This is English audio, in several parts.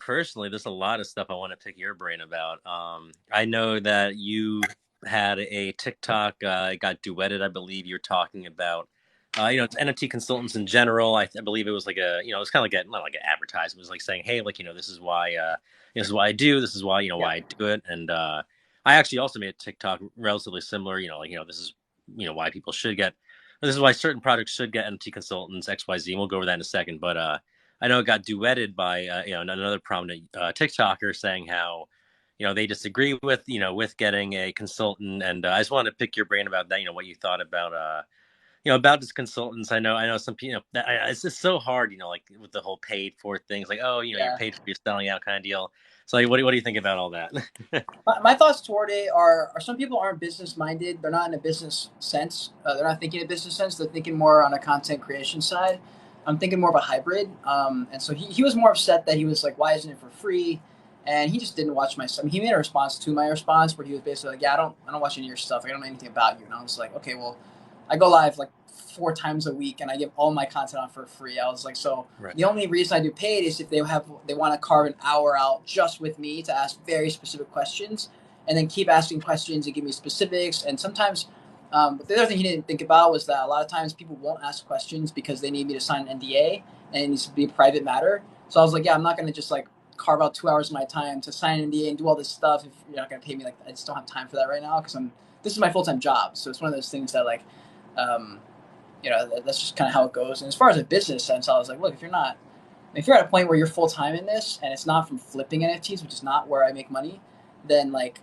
personally, there's a lot of stuff I want to pick your brain about. I know that you had a TikTok, it got duetted, I believe you're talking about. It's NFT consultants in general. I believe it was like it's kind of like not like an advertisement. It was like saying, hey, like, this is why, this is why I do, this is why, Yeah. why I do it. And I actually also made a TikTok relatively similar, this is, why people should get, this is why certain products should get NFT consultants, XYZ. And we'll go over that in a second. But, I know it got duetted by another prominent TikToker saying how they disagree with with getting a consultant, and I just wanted to pick your brain about that. What you thought about about this consultants. I know some people. It's just so hard. Like with the whole paid for things. Like, oh, you're Yeah. paid for your selling out kind of deal. So like, what do you think about all that? My thoughts toward it are some people aren't business minded. They're not in a business sense. They're not thinking in a business sense. They're thinking more on a content creation side. I'm thinking more of a hybrid. And so he was more upset that he was like, why isn't it for free? And he just didn't watch my stuff. I mean, he made a response to my response where he was basically like, yeah, I don't watch any of your stuff. Like, I don't know anything about you. And I was like, okay, well, I go live like 4 times a week and I give all my content on for free. I was like, so Right. the only reason I do paid is if they want to carve an hour out just with me to ask very specific questions, and then keep asking questions and give me specifics. And sometimes, but the other thing he didn't think about was that a lot of times people won't ask questions because they need me to sign an NDA and it needs to be a private matter. So I was like, yeah, I'm not going to just like carve out 2 hours of my time to sign an NDA and do all this stuff if you're not going to pay me. Like, I just don't have time for that right now because this is my full time job. So it's one of those things that like, um, that's just kind of how it goes. And as far as a business sense, I was like, look, if you're at a point where you're full time in this and it's not from flipping NFTs, which is not where I make money, then like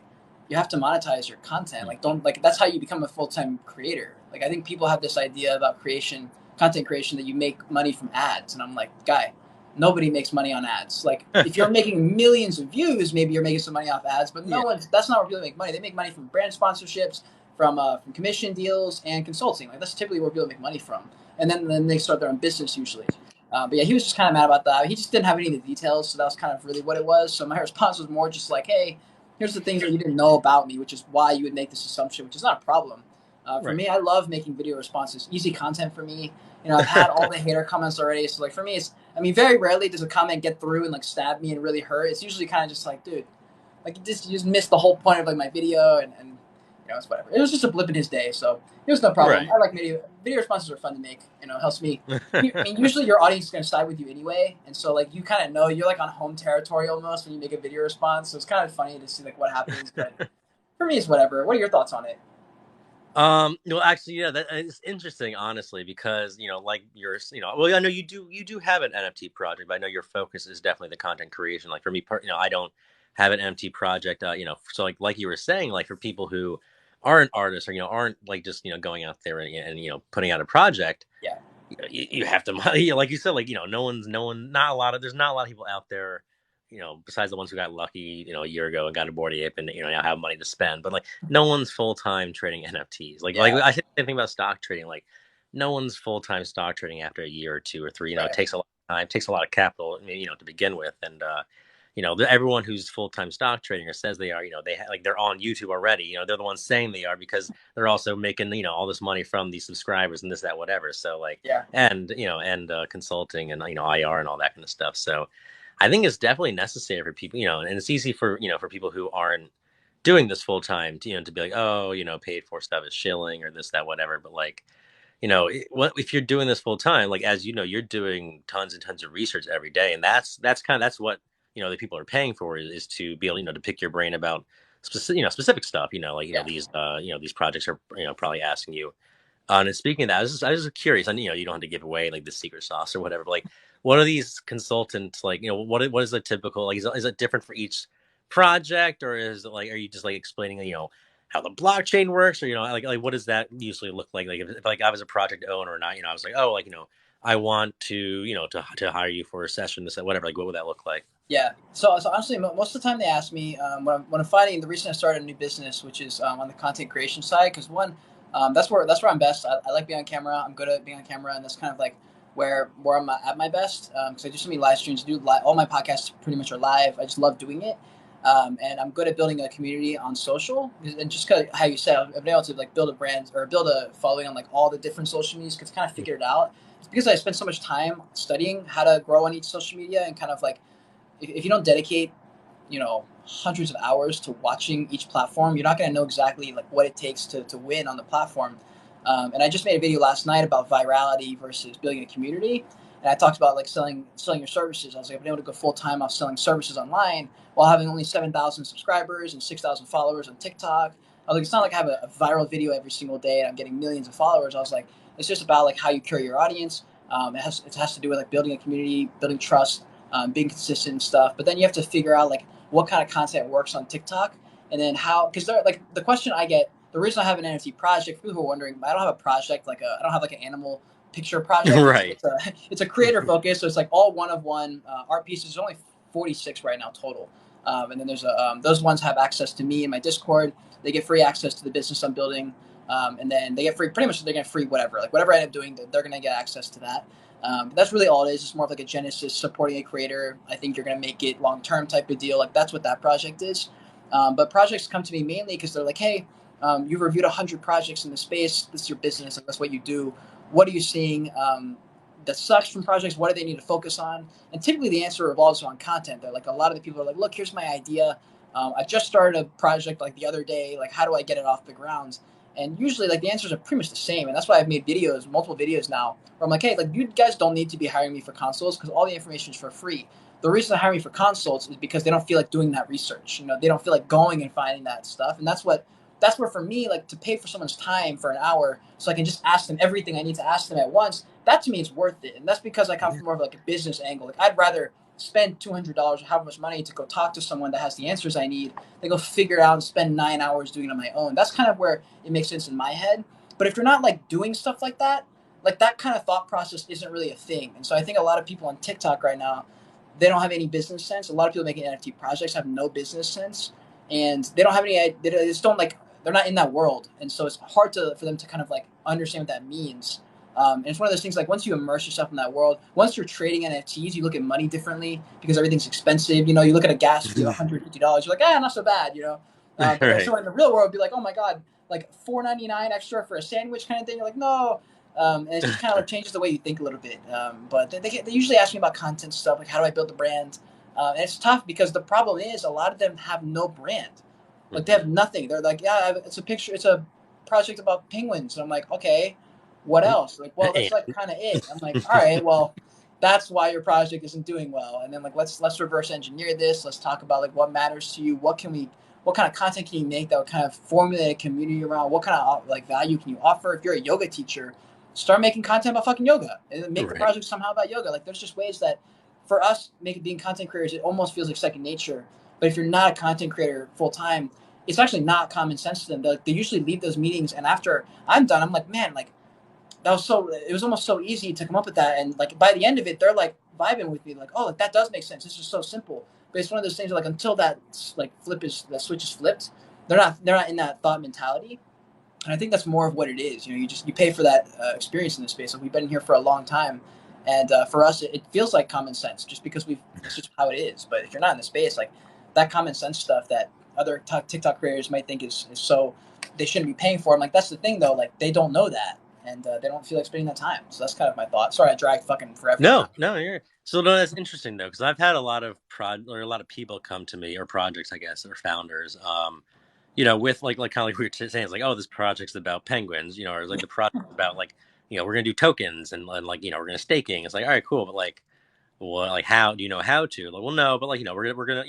you have to monetize your content. Like don't like that's how you become a full time creator. Like I think people have this idea about content creation that you make money from ads, and I'm like, guy, nobody makes money on ads. Like if you're making millions of views, maybe you're making some money off ads, but no Yeah. one's that's not where people make money. They make money from brand sponsorships, from commission deals and consulting. Like that's typically where people make money from, and then they start their own business usually. But yeah, he was just kind of mad about that. He just didn't have any of the details, so that was kind of really what it was. So my response was more just like, hey, here's the things that you didn't know about me, which is why you would make this assumption, which is not a problem. For Right. me, I love making video responses, easy content for me. I've had all the hater comments already, so like for me, I mean, very rarely does a comment get through and like stab me and really hurt. It's usually kind of just like, dude, like you just missed the whole point of like my video, and it's whatever. It was just a blip in his day, so it was no problem. Right. I like video responses are fun to make. It helps me. I mean, usually your audience is gonna side with you anyway, and so like you kind of know you're like on home territory almost when you make a video response. So it's kind of funny to see like what happens, but for me, it's whatever. What are your thoughts on it? Well, actually, yeah, that is interesting, honestly, because like well, I know you do have an NFT project, but I know your focus is definitely the content creation. Like for me, I don't have an NFT project. So like you were saying, like for people who aren't artists or aren't like just going out there and putting out a project, Yeah, you have to like you said, like no one, not a lot of there's not a lot of people out there, besides the ones who got lucky a year ago and got a board ape and now have money to spend, but like no one's full-time trading NFTs. Like yeah, I think the thing about stock trading, like no one's full-time stock trading after a year or two or three. It right. takes a lot of time, it takes a lot of capital, to begin with. And everyone who's full-time stock trading or says they are, like they're on YouTube already. They're the ones saying they are because they're also making all this money from these subscribers and this, that, whatever. So like, Yeah, and consulting and IR and all that kind of stuff. So I think it's definitely necessary for people, and it's easy for for people who aren't doing this full time to to be like, oh, paid for stuff is shilling or this, that, whatever. But like, what if you're doing this full time? Like, as you're doing tons and tons of research every day, and that's what the people are paying for is to be able to pick your brain about specific stuff. Like yeah, these projects are probably asking you. And speaking of that, I was just curious. I know you don't have to give away like the secret sauce or whatever. But like, what are these consultants like? What is a typical like? Is it different for each project, or is it like are you just like explaining how the blockchain works, or like what does that usually look like? Like if like I was a project owner or not, I was like, oh, like I want to to hire you for a session, this, that, whatever. Like, what would that look like? yeah. So honestly, most of the time they ask me when I'm finding the reason I started a new business, which is on the content creation side, because one, that's where I'm best. I like being on camera. I'm good at being on camera, and that's kind of like where I'm at my best. Because I do so many live streams, all my podcasts pretty much are live. I just love doing it, and I'm good at building a community on social. And just cause how you said, I've been able to like build a brand or build a following on like all the different social medias, because kind of figured it out. It's because I spent so much time studying how to grow on each social media and kind of like if you don't dedicate, hundreds of hours to watching each platform, you're not going to know exactly like what it takes to win on the platform. And I just made a video last night about virality versus building a community. And I talked about like selling your services. I was like, I've been able to go full time off selling services online while having only 7,000 subscribers and 6,000 followers on TikTok. I was like, it's not like I have a viral video every single day and I'm getting millions of followers. I was like, it's just about like how you curate your audience. It has to do with like building a community, building trust, being consistent and stuff. But then you have to figure out like what kind of content works on TikTok, and then how, because they're like the question I get. The reason I have an NFT project, for people who are wondering, I don't have a project I don't have like an animal picture project. It's Right. it's a it's a creator focus, so it's like all one of one art pieces. There's only 46 right now total, and then there's those ones have access to me in my Discord. They get free access to the business I'm building, and then they get free, pretty much they get free whatever, like whatever I end up doing, they're gonna get access to that. That's really all it is. It's more of like a genesis supporting a creator. I think you're going to make it long term type of deal. Like that's what that project is. But projects come to me mainly because they're like, hey, you've reviewed 100 projects in the space. This is your business. Like, that's what you do. What are you seeing that sucks from projects? What do they need to focus on? And typically the answer revolves around content. They're like, a lot of the people are like, look, here's my idea. I just started a project like the other day. Like, how do I get it off the ground? And usually, like the answers are pretty much the same, and that's why I've made videos, multiple videos now, where I'm like, hey, like you guys don't need to be hiring me for consults because all the information is for free. The reason they hire me for consults is because they don't feel like doing that research. They don't feel like going and finding that stuff, and that's where for me, like to pay for someone's time for an hour so I can just ask them everything I need to ask them at once. That to me is worth it, and that's because I come Yeah. from more of like a business angle. Like I'd rather spend $200 or how much money to go talk to someone that has the answers I need. They go figure it out and spend 9 hours doing it on my own. That's kind of where it makes sense in my head. But if you're not like doing stuff like that kind of thought process isn't really a thing. And so I think a lot of people on TikTok right now, they don't have any business sense. A lot of people making NFT projects have no business sense, and they don't have any. They just don't like. They're not in that world, and so it's hard for them to kind of like understand what that means. And it's one of those things like once you immerse yourself in that world, once you're trading NFTs, you look at money differently because everything's expensive. You look at a gas fee of $150, you're like, not so bad. But then Right. someone in the real world would be like, oh my god, like $4.99 extra for a sandwich kind of thing. You're like, no. And it just kind of like changes the way you think a little bit. But they usually ask me about content stuff, like how do I build the brand? And it's tough because the problem is a lot of them have no brand. Like they have Mhm. nothing. They're like, yeah, it's a project about penguins. And I'm like, okay, what else? Like, well, that's And like kind of it. I'm like, all right, well, that's why your project isn't doing well. And then like let's reverse engineer this. Let's talk about like what matters to you. What kind of content can you make that would kind of formulate a community around? What kind of like value can you offer? If you're a yoga teacher, start making content about fucking yoga and then make the right. project somehow about yoga. Like there's just ways that for us being content creators, it almost feels like second nature. But if you're not a content creator full time, it's actually not common sense to them. They usually leave those meetings, and after I'm done, I'm like, man, like it was almost so easy to come up with that, and like by the end of it, they're like vibing with me, like, oh, like, that does make sense. This is so simple, but it's one of those things where, like until that like that switch is flipped, they're not in that thought mentality, and I think that's more of what it is. You pay for that experience in this space. Like we've been here for a long time, and for us, it feels like common sense just because it's just how it is. But if you're not in the space, like that common sense stuff that other TikTok creators might think is so they shouldn't be paying for. I'm like, that's the thing though. Like they don't know that, and they don't feel like spending that time. So that's kind of my thought. Sorry, I dragged fucking forever on No, that. no, you're so no. That's interesting though, because I've had a lot of or a lot of people come to me or projects, I guess, or founders. With like kind of like we were saying, it's like, oh, this project's about penguins, or like the project about like, we're gonna do tokens and like, we're gonna staking. It's like, all right, cool, but like, well, like how do you know how to? Like, well, no, but like, we're gonna,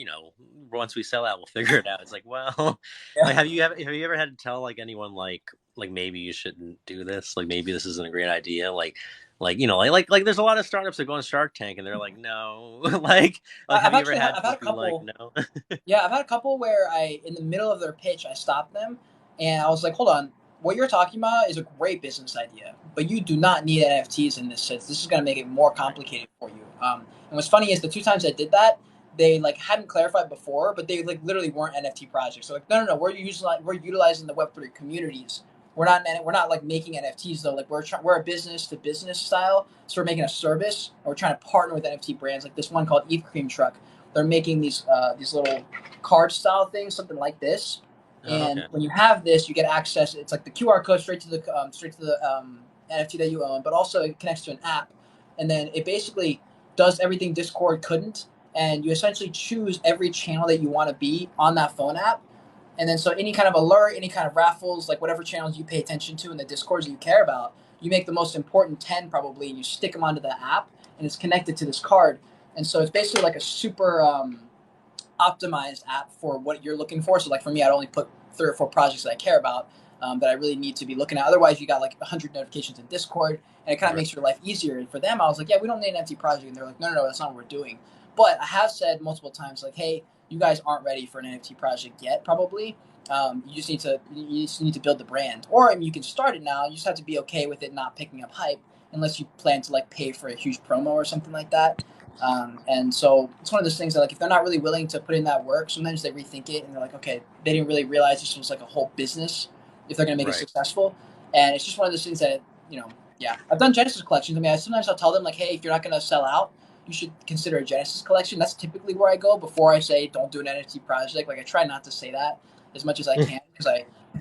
once we sell out, we'll figure it out. It's like, well, like, Yeah. have you ever had to tell like anyone like maybe you shouldn't do this, like maybe this isn't a great idea, like there's a lot of startups that go on Shark Tank and they're like, no, like I've have you ever actually had I've had to a be like, couple. no? Yeah, I've had a couple where in the middle of their pitch, I stopped them and I was like, hold on, what you're talking about is a great business idea, but you do not need NFTs in this sense. This is going to make it more complicated for you. And what's funny is the two times I did that, they like hadn't clarified before, but they like literally weren't NFT projects. So like, no, we're utilizing the Web3 communities. We're not like making NFTs though. Like we're a business to business style, so we're making a service. And we're trying to partner with NFT brands like this one called Eve Cream Truck. They're making these little card style things, something like this. Oh, And okay. when you have this, you get access. It's like the QR code straight to the NFT that you own, but also it connects to an app, and then it basically does everything Discord couldn't, and you essentially choose every channel that you want to be on that phone app. And then so any kind of alert, any kind of raffles, like whatever channels you pay attention to in the discords that you care about, you make the most important 10 probably, and you stick them onto the app, and it's connected to this card. And so it's basically like a super optimized app for what you're looking for. So like for me, I'd only put 3 or 4 projects that I care about, that I really need to be looking at. Otherwise, you got like 100 notifications in Discord, and it kind of Right. makes your life easier. And for them, I was like, yeah, we don't need an empty project. And they're like, no, no, no, that's not what we're doing. But I have said multiple times, like, hey, you guys aren't ready for an NFT project yet, probably. You just need to build the brand, or I mean, you can start it now. You just have to be okay with it not picking up hype, unless you plan to like pay for a huge promo or something like that. And so it's one of those things that like if they're not really willing to put in that work, sometimes they rethink it and they're like, okay, they didn't really realize this was like a whole business if they're going to make it Right. successful. And it's just one of those things that yeah, I've done Genesis collections. I mean, sometimes I'll tell them like, hey, if you're not going to sell out, you should consider a Genesis collection. That's typically where I go before I say don't do an NFT project. Like I try not to say that as much as I can because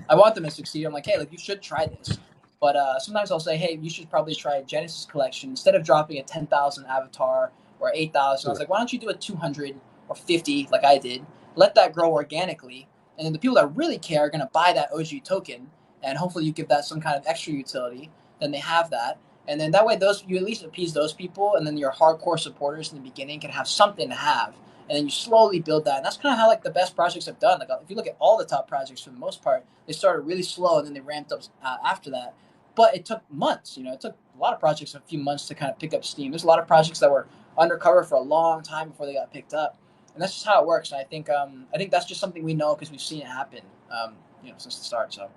I want them to succeed. I'm like, hey, like you should try this. But sometimes I'll say, hey, you should probably try a Genesis collection instead of dropping a 10,000 avatar or 8,000. I was like, why don't you do a 200 or 50 like I did? Let that grow organically, and then the people that really care are going to buy that OG token, and hopefully you give that some kind of extra utility. Then they have that, and then that way those you at least appease those people, and then your hardcore supporters in the beginning can have something to have, and then you slowly build that. And that's kind of how like the best projects have done. Like if you look at all the top projects for the most part, they started really slow and then they ramped up after that. But it took months. It took a lot of projects a few months to kind of pick up steam. There's a lot of projects that were undercover for a long time before they got picked up, and that's just how it works. And I think that's just something we know because we've seen it happen, since the start. So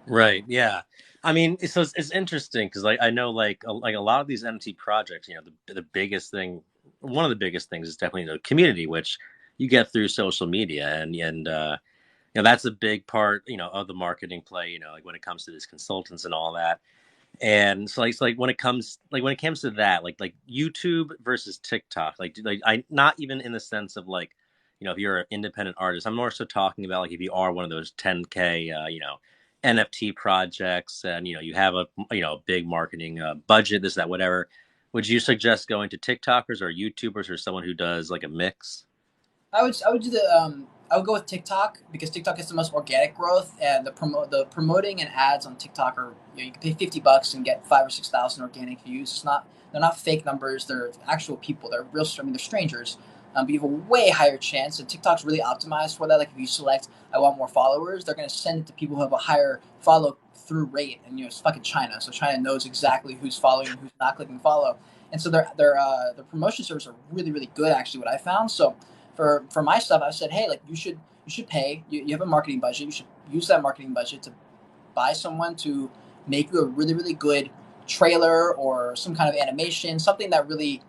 Right. Yeah. I mean, it's interesting because like I know like a lot of these NFT projects, the biggest thing, one of the biggest things is definitely the community, which you get through social media, and that's a big part, of the marketing play. Like when it comes to these consultants and all that. And so like when it comes to that, like YouTube versus TikTok, like I not even in the sense of like, if you're an independent artist, I'm more so talking about like if you are one of those 10K NFT projects and you have a big marketing budget, this that whatever. Would you suggest going to TikTokers or YouTubers or someone who does like a mix? I would do I would go with TikTok because TikTok is the most organic growth, and the promoting and ads on TikTok are you can pay $50 and get 5 or 6 thousand organic views. They're not fake numbers. They're actual people. They're real. I mean, they're strangers. But you have a way higher chance, and TikTok's really optimized for that. Like if you select, I want more followers, they're going to send it to people who have a higher follow through rate. And it's fucking China, so China knows exactly who's following and who's not clicking follow. And so their promotion servers are really really good. Actually, what I found. So for my stuff, I said, hey, like you should pay. You have a marketing budget. You should use that marketing budget to buy someone to make you a really really good trailer or some kind of animation, something that really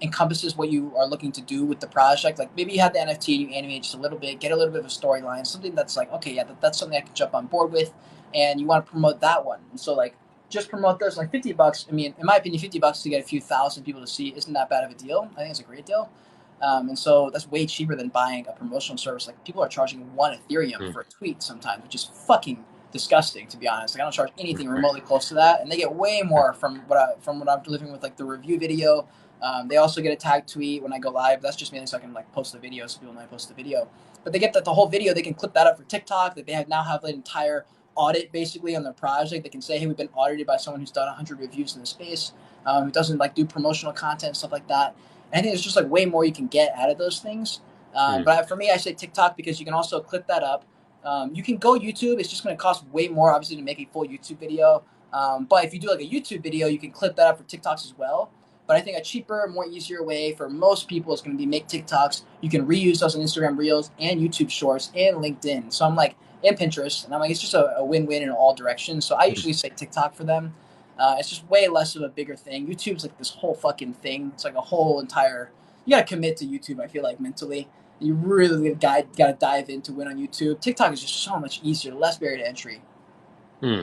encompasses what you are looking to do with the project. Like maybe you have the NFT, you animate just a little bit, get a little bit of a storyline, something that's like, okay, yeah, that's something I can jump on board with, and you want to promote that one. And so like just promote those like $50. I mean, in my opinion, $50 to get a few thousand people to see isn't that bad of a deal. I think it's a great deal. And so that's way cheaper than buying a promotional service. Like people are charging 1 Ethereum Mm. for a tweet sometimes, which is fucking disgusting to be honest. Like I don't charge anything remotely close to that, and they get way more from what I'm delivering with like the review video. They also get a tag tweet when I go live. That's just mainly so I can like post the video so people know I post the video. But they get the whole video. They can clip that up for TikTok. That they now have an entire audit basically on their project. They can say, hey, we've been audited by someone who's done 100 reviews in the space, who doesn't like do promotional content stuff like that. And I think there's just like way more you can get out of those things. Mm. But for me, I say TikTok because you can also clip that up. You can go YouTube. It's just going to cost way more, obviously, to make a full YouTube video. But if you do like a YouTube video, you can clip that up for TikToks as well. But I think a cheaper, more easier way for most people is going to be make TikToks. You can reuse those on Instagram Reels and YouTube Shorts and LinkedIn. So I'm like, and Pinterest, and I'm like, it's just a win-win in all directions. So I usually say TikTok for them. It's just way less of a bigger thing. YouTube's like this whole fucking thing. It's like a whole entire. You gotta commit to YouTube. I feel like mentally, you really gotta dive in to win on YouTube. TikTok is just so much easier, less barrier to entry. Hmm.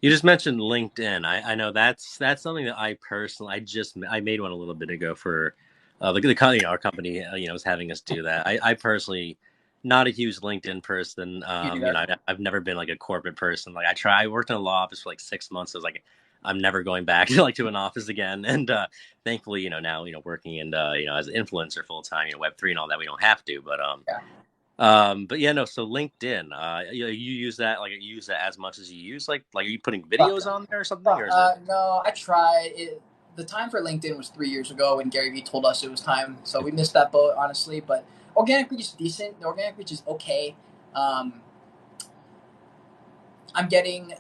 You just mentioned LinkedIn. I know that's something that I personally I made one a little bit ago for our company was having us do that. I personally not a huge LinkedIn person. You do that. I've never been like a corporate person. Like I worked in a law office for like 6 months. I was like I'm never going back to like to an office again. And thankfully, now working and as an influencer full time, Web3 and all that, we don't have to. Yeah. But yeah, no. So LinkedIn, you use that like you use that as much as you use like are you putting Fuck videos no. on there or something, or is it? No, I tried. The time for LinkedIn was 3 years ago when Gary Vee told us it was time. So we missed that boat, honestly. But organic reach is decent. The organic reach is okay. Um, I'm getting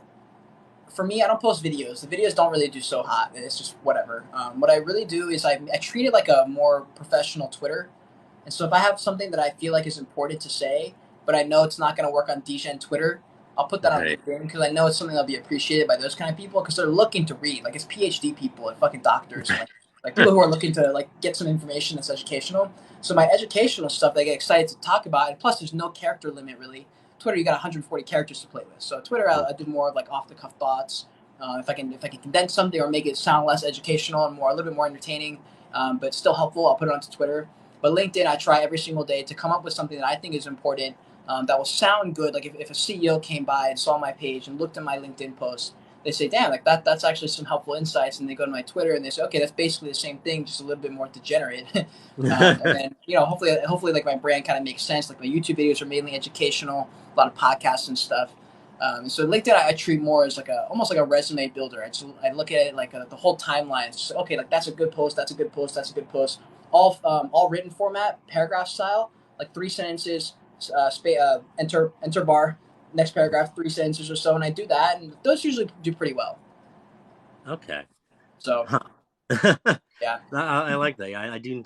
for me, I don't post videos. The videos don't really do so hot. It's just whatever. What I really do is I treat it like a more professional Twitter. And so if I have something that I feel like is important to say, but I know it's not going to work on DGen Twitter, I'll put that on Right. LinkedIn because I know it's something that'll be appreciated by those kind of people because they're looking to read. Like it's PhD people and fucking doctors and like people who are looking to like get some information that's educational. So my educational stuff, they get excited to talk about, and plus there's no character limit really. Twitter, you got 140 characters to play with. So Twitter, I do more of like off the cuff thoughts. If I can condense something or make it sound less educational and more a little bit more entertaining, but still helpful, I'll put it onto Twitter. But LinkedIn, I try every single day to come up with something that I think is important, that will sound good. Like if a CEO came by and saw my page and looked at my LinkedIn post, they say, "Damn, like that's actually some helpful insights." And they go to my Twitter and they say, "Okay, that's basically the same thing, just a little bit more degenerate." And then hopefully, like my brand kind of makes sense. Like my YouTube videos are mainly educational, a lot of podcasts and stuff. So LinkedIn, I treat more as like almost like a resume builder. I look at it like the whole timeline. It's just, okay, like that's a good post, that's a good post, that's a good post. All written format, paragraph style, like 3 sentences, enter bar, next paragraph, 3 sentences or so, and I do that, and those usually do pretty well. Okay. So Huh. yeah, I like that. I need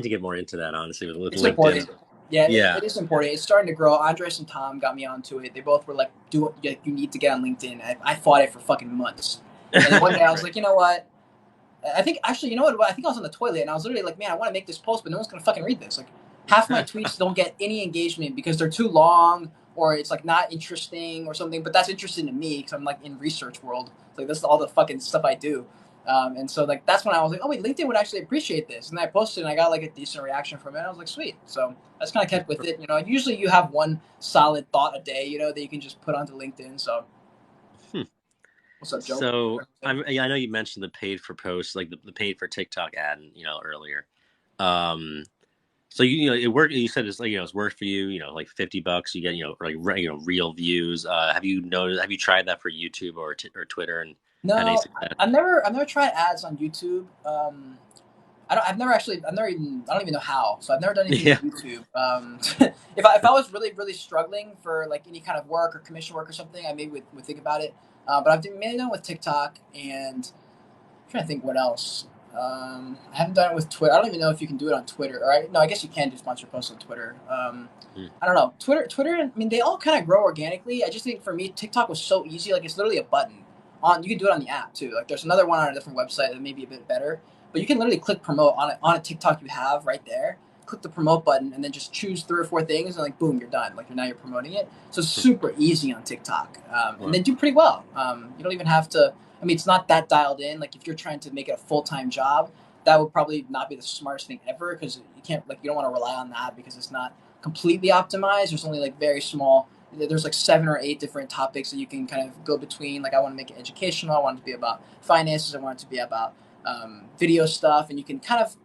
to get more into that honestly with it's important. LinkedIn. Yeah, Yeah. it is important. It's starting to grow. Andres and Tom got me onto it. They both were like, "Do you need to get on LinkedIn?" I fought it for fucking months, and then one day I was Right. like, you know what? I think actually, you know what? I think I was on the toilet and I was literally like, man, I want to make this post, but no one's gonna fucking read this. Like, half my tweets don't get any engagement because they're too long or it's like not interesting or something. But that's interesting to me because I'm like in research world. It's like this is all the fucking stuff I do. And so like that's when I was like, oh wait, LinkedIn would actually appreciate this, and I posted and I got like a decent reaction from it. I was like, sweet. So I just kind of kept with it. Usually you have one solid thought a day, that you can just put onto LinkedIn. So Hmm. what's up, Joe? So I know you mentioned the paid for posts, like the paid for TikTok ad, earlier. Um, so it worked. You said it's like it's worked for you. Like $50, you get like real views. Have you tried that for YouTube or Twitter and had any No, success? I've never tried ads on YouTube. I don't even know how. So I've never done anything Yeah. with YouTube. If I was really really struggling for like any kind of work or commission work or something, I maybe would think about it. But I've mainly done it with TikTok, and I'm trying to think what else. I haven't done it with Twitter. I don't even know if you can do it on Twitter. No, I guess you can do sponsor posts on Twitter. Hmm. I don't know. Twitter. I mean, they all kind of grow organically. I just think for me, TikTok was so easy. Like it's literally a button on. You can do it on the app too. Like there's another one on a different website that may be a bit better, but you can literally click promote on a TikTok you have right there. Click the promote button and then just choose 3 or 4 things and like boom, you're done. Like now you're promoting it. So it's super easy on TikTok, and Wow. they do pretty well. You don't even have to. I mean, it's not that dialed in. Like if you're trying to make it a full time job, that would probably not be the smartest thing ever because you don't want to rely on that because it's not completely optimized. There's only like very small. There's like 7 or 8 different topics that you can kind of go between. Like I want to make it educational. I want it to be about finances. I want it to be about video stuff, and you can kind of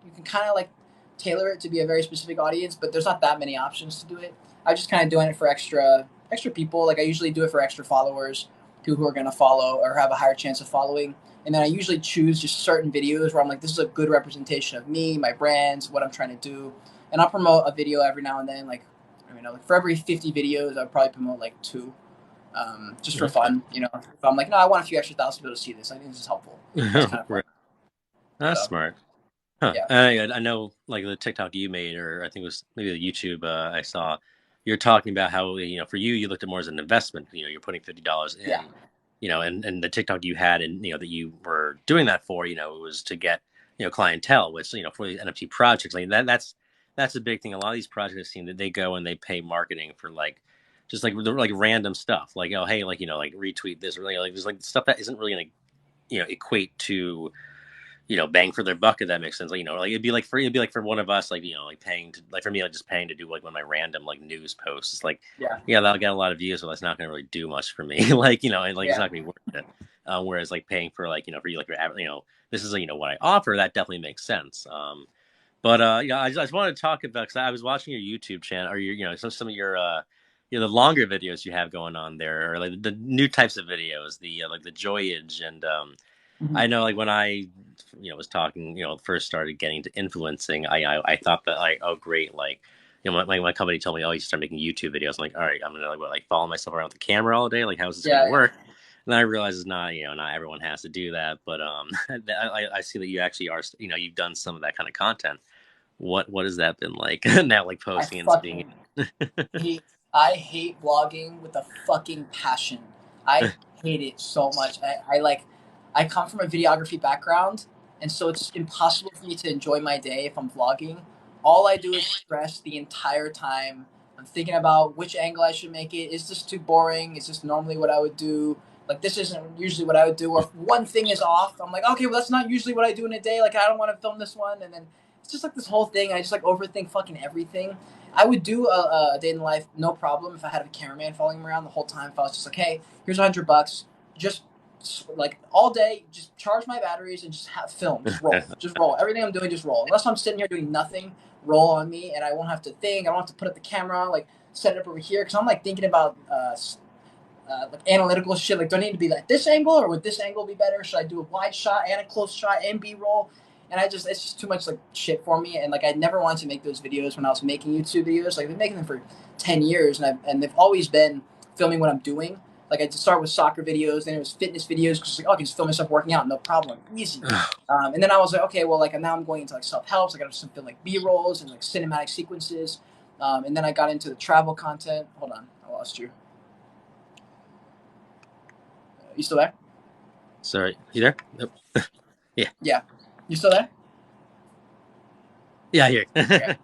like tailor it to be a very specific audience. But there's not that many options to do it. I'm just kind of doing it for extra people. Like I usually do it for extra followers, people who are going to follow or have a higher chance of following. And then I usually choose just certain videos where I'm like, this is a good representation of me, my brands, what I'm trying to do. And I'll promote a video every now and then. Like, like for every 50 videos, I'll probably promote like two, just for Okay. fun. If I'm like, no, I want a few extra thousand people to see this. I think this is helpful. That's kind of fun. Right. That's So, smart. Huh. yeah. I know, like the TikTok you made, or I think it was maybe the YouTube I saw. You're talking about how for you, you looked at more as an investment. You're putting $50 Yeah. in. And the TikTok you had, and that you were doing that for, it was to get clientele, which for the NFT projects, like that's a big thing. A lot of these projects seem that they go and they pay marketing for like just like random stuff, like oh hey like like retweet this, or like there's like stuff that isn't really gonna equate to bang for their buck, if that makes sense. Like, like it'd be like for one of us, like, like paying to, like for me, like just paying to do like one of my random like news posts. It's like, Yeah. yeah, that'll get a lot of views, but that's not going to really do much for me. Like, and like it's Yeah. not going to be worth it. Whereas like paying for like, for you, like this is what I offer. That definitely makes sense. But yeah, I just wanted to talk about, because I was watching your YouTube channel, or your, some of your the longer videos you have going on there, or like the new types of videos, the like the Joyage, and Mhm. I know, like when I, was talking, first started getting to influencing, I thought that, like, oh great, like, my company told me, oh, you start making YouTube videos. I'm like, all right, I'm gonna like follow myself around with the camera all day. Like, how is this gonna Yeah. Yeah. work? And then I realized it's not, not everyone has to do that. But I see that you actually are, you've done some of that kind of content. What has that been like now, like I posting and being? fucking hate I hate vlogging with a fucking passion. I hate it so much. I come from a videography background, and so it's impossible for me to enjoy my day if I'm vlogging. All I do is stress the entire time. I'm thinking about which angle I should make it. Is this too boring? Is this normally what I would do? Like, this isn't usually what I would do. Or if one thing is off, I'm like, okay, well that's not usually what I do in a day. Like, I don't want to film this one, and then it's just like this whole thing. I just like overthink fucking everything. I would do a day in the life, no problem, if I had a cameraman following me around the whole time. If I was just like, hey, here's $100, just like all day, just charge my batteries and just have film, just roll. Everything I'm doing, just roll. Unless I'm sitting here doing nothing, roll on me, and I won't have to think. I don't have to put up the camera, like set it up over here, because I'm like thinking about like analytical shit. Like, do I need to be like this angle, or would this angle be better? Should I do a wide shot and a close shot and B roll? And it's just too much like shit for me. And like, I never wanted to make those videos when I was making YouTube videos. Like, I've been making them for 10 years, and they've always been filming what I'm doing. Like, I just start with soccer videos, then it was fitness videos, because like, oh, I can just film myself working out, no problem, easy. And then I was like, okay, well, like now I'm going into like self help. So I got to film like B rolls and like cinematic sequences. And then I got into the travel content. Hold on, I lost you. You still there? Sorry, you there? Nope. Yeah, Yeah. You still there? yeah, here. Okay.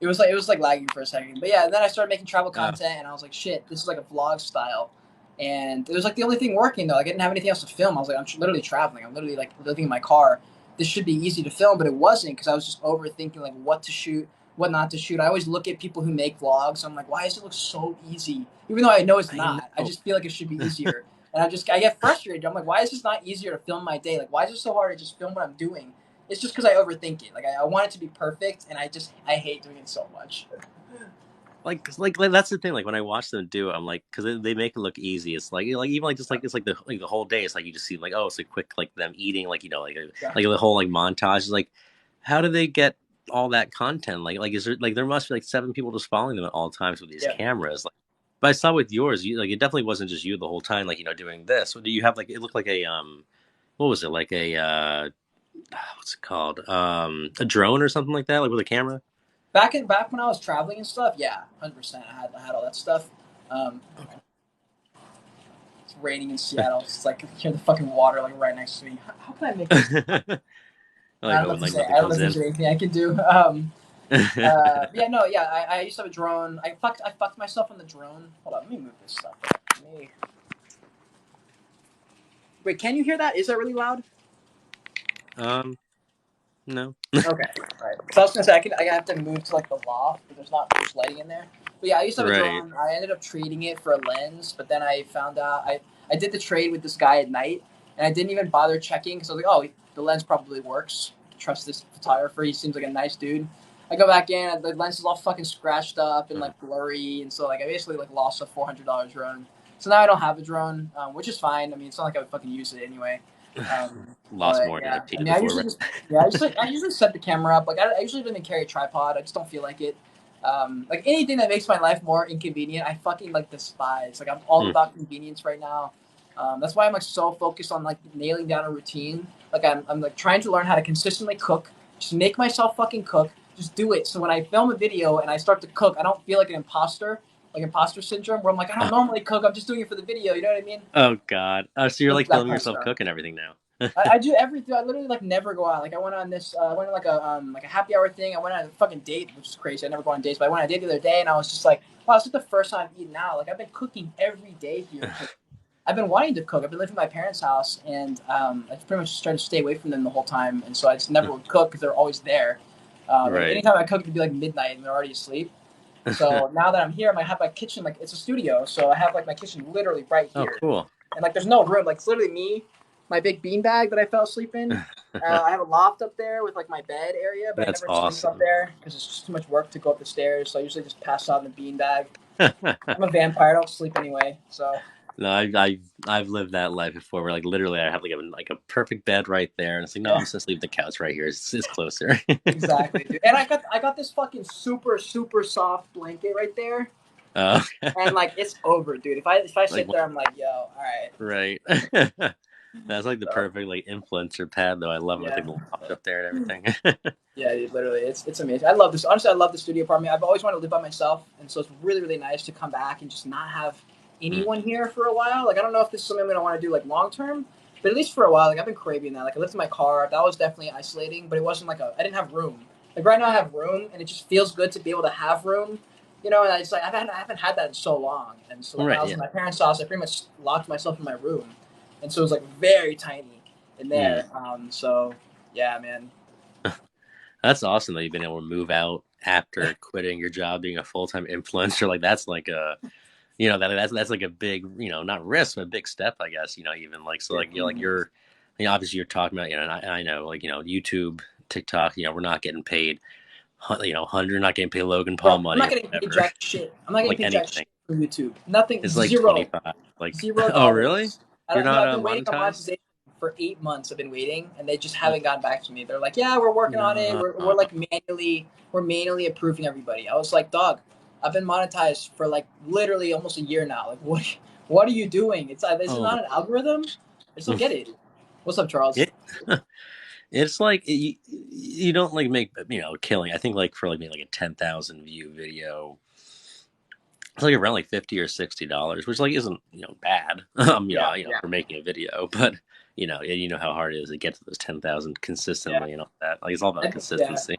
It was like lagging for a second. But yeah, then I started making travel Oh, content, and I was like, shit, this is like a vlog style. And it was like the only thing working though. Like, I didn't have anything else to film. I was like, I'm literally traveling. I'm literally like living in my car. This should be easy to film, but it wasn't, because I was just overthinking like what to shoot, what not to shoot. I always look at people who make vlogs. I'm like, why does it look so easy? Even though I know it's I not. I know. just feel like it should be easier. And I get frustrated. I'm like, why is this not easier to film my day? Like, why is it so hard to just film what I'm doing? It's just because I overthink it. Like, I want it to be perfect, and I hate doing it so much. Like that's the thing. Like when I watch them do it, I'm like, because they make it look easy. It's like even like just like it's like the whole day. It's like you just see like, oh, it's a quick like them eating, like Yeah. like the whole like montage. Is like, how do they get all that content? Like is there, like there must be like 7 people just following them at all times with these Yeah. cameras. Like, but I saw with yours, you like it definitely wasn't just you the whole time. Like doing this. Do you have like it looked like a what was it, like a what's it called, a drone or something like that, like with a camera? Back when I was traveling and stuff, yeah, 100%. I had all that stuff. Um, it's raining in Seattle. It's like you hear the fucking water like right next to me. How can I make this? I Like don't know oh, if like there's nothing I don't know comes if there's in. anything I can do. Yeah, no, yeah. I used to have a drone. I fucked myself on the drone. Hold on, let me move this stuff. Wait, can you hear that? Is that really loud? No. Okay, all right. So I was gonna say I have to move to like the loft, but there's not much lighting in there. But yeah, I used to have a Right. drone. I ended up trading it for a lens, but then I found out I did the trade with this guy at night, and I didn't even bother checking because I was like, oh, the lens probably works. Trust this photographer. He seems like a nice dude. I go back in, and the lens is all fucking scratched up and like blurry, and so like I basically like lost a $400 drone. So now I don't have a drone, which is fine. I mean, it's not like I would fucking use it anyway. Lost But more than I yeah, I paid mean, I before, usually right? just yeah, I usually set the camera up. Like, I usually don't even carry a tripod. I just don't feel like it. Like anything that makes my life more inconvenient, I fucking like despise. Like, I'm all Hmm. about convenience right now. That's why I'm like so focused on like nailing down a routine. Like, I'm like trying to learn how to consistently cook. Just make myself fucking cook. Just do it. So when I film a video and I start to cook, I don't feel like an imposter, like imposter syndrome, where I'm like, I don't normally cook. I'm just doing it for the video. You know what I mean? Oh God. So you're like That filming kind of yourself stuff. cooking everything now. I do everything. I literally like never go out. Like, I went on this. I went on like a happy hour thing. I went on a fucking date, which is crazy. I never go on dates, but I went on a date the other day, and I was just like, wow, this is the first time I've eaten out. Like, I've been cooking every day here. I've been wanting to cook. I've been living at my parents' house, and I pretty much tried to stay away from them the whole time, and so I just never would cook because they're always there. And Right. anytime I cook, it'd be like midnight, and they're already asleep. So now that I'm here, I have my kitchen like it's a studio, so I have like my kitchen literally right Oh, here, cool. and like there's no room. Like it's literally me, my big bean bag that I fell asleep in. I have a loft up there with like my bed area, but I That's never sleep up awesome. there because it's just too much work to go up the stairs. So I usually just pass out in the bean bag. I'm a vampire. I don't sleep anyway. So No, I've lived that life before, where like literally I have like a perfect bed right there, and it's like, no, I'm yeah, just gonna sleep the couch right here. It's closer. exactly, dude. And I got this fucking super soft blanket right there, uh, and like it's over, dude. If I like sit there, I'm like, yo, all right. right. That's like the So perfect like influencer pad, though. I love it with yeah. like the loft up there and everything. Yeah, dude, literally, it's amazing. I love this. Honestly, I love the studio apartment. I've always wanted to live by myself, and so it's really nice to come back and just not have Mm. anyone here for a while. Like, I don't know if this is something I'm gonna want to do like long term, but at least for a while, like I've been craving that. Like, I lived in my car. That was definitely isolating, but it wasn't like I didn't have room. Like right now, I have room, and it just feels good to be able to have room. You know, and I just like I haven't had that in so long, and so like when I Right. was Yeah. in my parents' house, I pretty much locked myself in my room, and so it was like very tiny in Mm. there. So yeah, man. That's awesome that you've been able to move out after quitting your job, being a full time influencer. Like that's like a that's like a big not risk but a big step, I guess. Even like so like you're obviously you're talking about and I know like YouTube, TikTok. We're not getting paid. Hunter not getting paid Logan Paul Bro, I'm money not or getting paid whatever. jack shit. I'm not getting Like paid jack anything. shit from YouTube. Nothing. It's like Zero. 25. Like Zero oh really? dollars. I You're don't, dude, not I've been waiting on monetized? monetization for 8 months. I've been waiting, and they just haven't gotten back to me. They're like, "Yeah, we're working on it. No. We're like manually approving everybody." I was like, "Dog, I've been monetized for like literally almost a year now. Like, what are you doing? It's this is Oh my. not an algorithm. I just don't get it." What's up, Charles? It, it's like you don't like make killing. I think like for like maybe like a 10,000 view video, it's like around like $50 or $60, which like isn't bad. Yeah, yeah, For making a video, but you know how hard it is to get to those 10,000 yeah. consistently and all that. Like it's all about Yeah. consistency.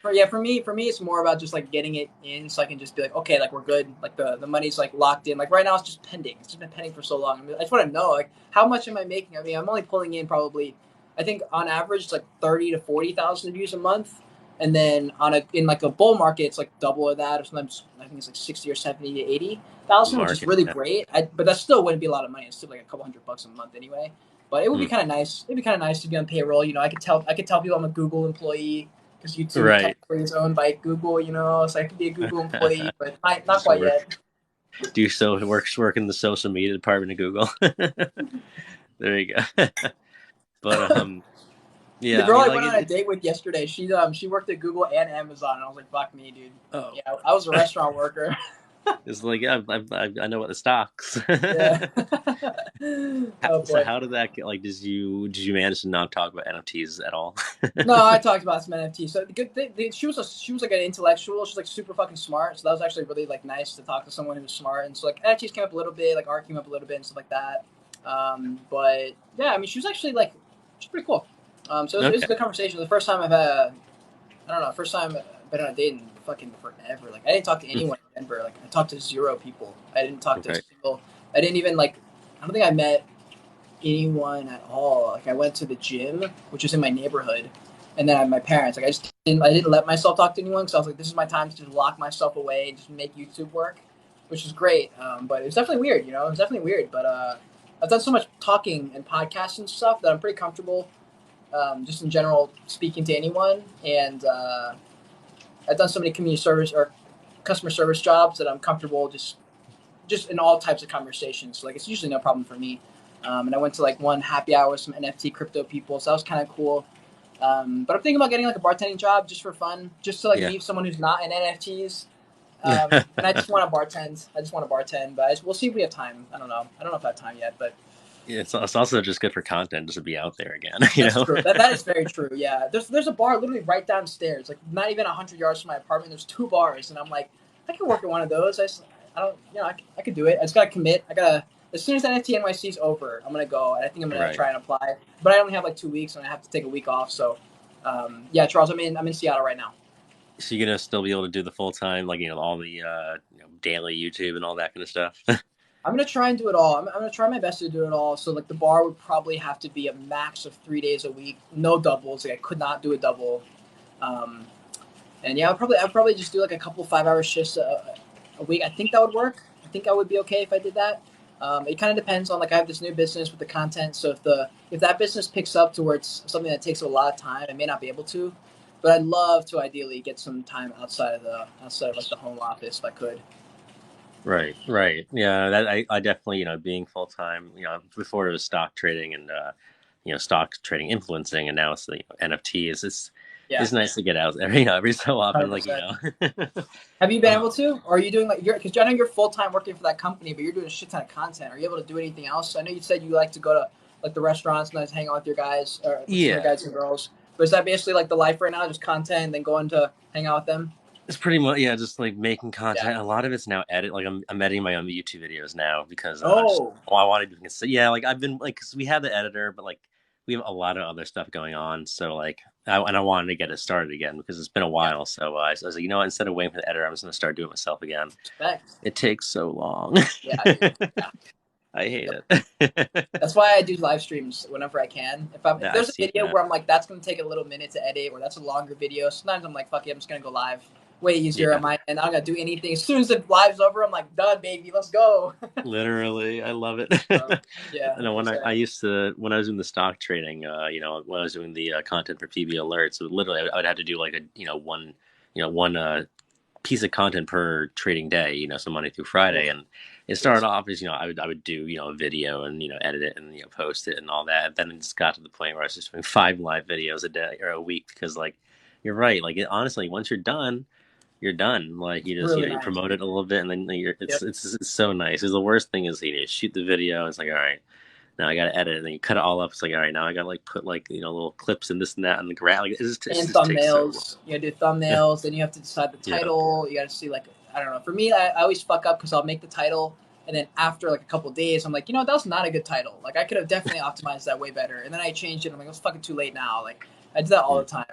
For me, it's more about just like getting it in, so I can just be like, okay, like we're good. Like the money's like locked in. Like right now, it's just pending. It's just been pending for so long. I mean, I just want to know like how much am I making? I mean, I'm only pulling in probably, I think on average, it's like 30 to 40,000 views a month, and then in like a bull market, it's like double of that, or sometimes I think it's like 60 or 70 to 80,000, which is Market. really Yeah. great. But that still wouldn't be a lot of money. It's still like a couple $100 a month anyway. But it would be Mm. kind of nice. It'd be kind of nice to be on payroll. I could tell people I'm a Google employee because YouTube Right. technically is owned by Google, so I could be a Google employee, but not So quite work. yet. Do you still work in the social media department of Google? There you go. But The yeah, I girl mean I like went on a date with yesterday, she worked at Google and Amazon, and I was like, fuck me, dude. oh, Yeah, I was a restaurant worker. it's like I know what the stocks. Yeah. Oh So boy. how did that get? Like, did you manage to not talk about NFTs at all? No, I talked about some NFTs. So the good thing, she was like an intellectual. She's like super fucking smart. So that was actually really like nice to talk to someone who was smart. And so like NFTs came up a little bit, like art came up a little bit and stuff like that. But yeah, I mean, she was actually like she's pretty cool. So it was a Okay, good conversation. The first time I've had, I don't know, first time I've been on a date in fucking forever. Like I didn't talk to anyone in Denver. Like I talked to zero people. I didn't talk to a right. single. I didn't even like. I don't think I met anyone at all. Like I went to the gym, which is in my neighborhood, and then I had my parents. Like I didn't let myself talk to anyone because I was like, this is my time to just lock myself away and just make YouTube work, which is great. But it was definitely weird. It was definitely weird. But I've done so much talking and podcasts and stuff that I'm pretty comfortable, just in general, speaking to anyone. And I've done so many community service or customer service jobs that I'm comfortable just in all types of conversations. So, like it's usually no problem for me. And I went to like one happy hour with some NFT crypto people, so that was kind of cool. But I'm thinking about getting like a bartending job just for fun, just to like Yeah. meet someone who's not in NFTs. And I just want to bartend. But we'll see if we have time. I don't know. I don't know if I have time yet, but Yeah, it's also just good for content just to be out there again. that's true. That is very true. Yeah, there's a bar literally right downstairs, like not even 100 yards from my apartment. There's two bars, and I'm like, I can work at one of those. I don't, I could do it. I just gotta commit. As soon as NFT NYC is over, I'm gonna go, and I think I'm gonna Right. try and apply. But I only have like 2 weeks, and I have to take a week off. So, yeah, Charles, I'm in Seattle right now. So you're gonna still be able to do the full time, like all the daily YouTube and all that kind of stuff. I'm gonna try and do it all. I'm gonna try my best to do it all. So like the bar would probably have to be a max of 3 days a week, no doubles. Like I could not do a double. Um, and yeah, I'd probably just do like a couple 5 hour shifts a week. I think that would work. I think I would be okay if I did that. It kind of depends on like I have this new business with the content. So if that business picks up to where it's something that takes a lot of time, I may not be able to. But I'd love to ideally get some time outside of like the home office if I could. Right, right. Yeah, that I definitely, being full time, before it was stock trading and stock trading influencing, and now it's the NFTs. Yeah, It's nice to get out there, every so one often, hundred percent. uh, Have you been able to, or are you doing like because I know you're full time working for that company, but you're doing a shit ton of content. Are you able to do anything else? I know you said you like to go to like the restaurants and like, hang out with your guys or with some of your yeah. guys and girls. But is that basically like the life right now, just content and then going to hang out with them? It's pretty much, yeah, just like making Yeah. content. A lot of it's now edit. Like I'm editing my own YouTube videos now because just Oh, I wanted to. Yeah, like I've been like, because we have the editor, but like we have a lot of other stuff going on. So like, I wanted to get it started again because it's been a yeah. while. So I was like, instead of waiting for the editor, I'm just gonna start doing it myself again. Respect. It takes so long. Yeah, dude. Yeah. I hate Yep. it. That's why I do live streams whenever I can. If I've there's a seen video that. where I'm like, that's gonna take a little minute to edit, or that's a longer video. Sometimes I'm like, fuck it, I'm just gonna go live. Way easier Yeah, on my end. I'm gonna do anything. As soon as the live's over, I'm like, done, baby, let's go. literally, I love it. So, yeah, I know when I 100%. used to when I was doing the stock trading, when I was doing the content for PB alerts, so literally I would have to do like a one piece of content per trading day, so Monday through Oof, Friday, and it started jeez. off as I would do a video and edit it and post it and all that. And then it just got to the point where I was just doing 5 live videos a day or a week because like you're right, like honestly, once you're done. Like you just Really you nice. promote it a little bit, and then Yep. it's so nice. Because the worst thing is shoot the video. It's like, all right, now I got to edit, and then you cut it all up. It's like, all right, now I got to like put like little clips and this and that and the graph. Like it And just takes so long. thumbnails. You gotta do thumbnails. Then you have to decide the Yeah. title. You gotta see like I don't know. For me, I always fuck up because I'll make the title, and then after like a couple days, I'm like, that was not a good title. Like I could have definitely optimized that way better. And then I changed it. I'm like, it's fucking too late now. Like I do that all the time.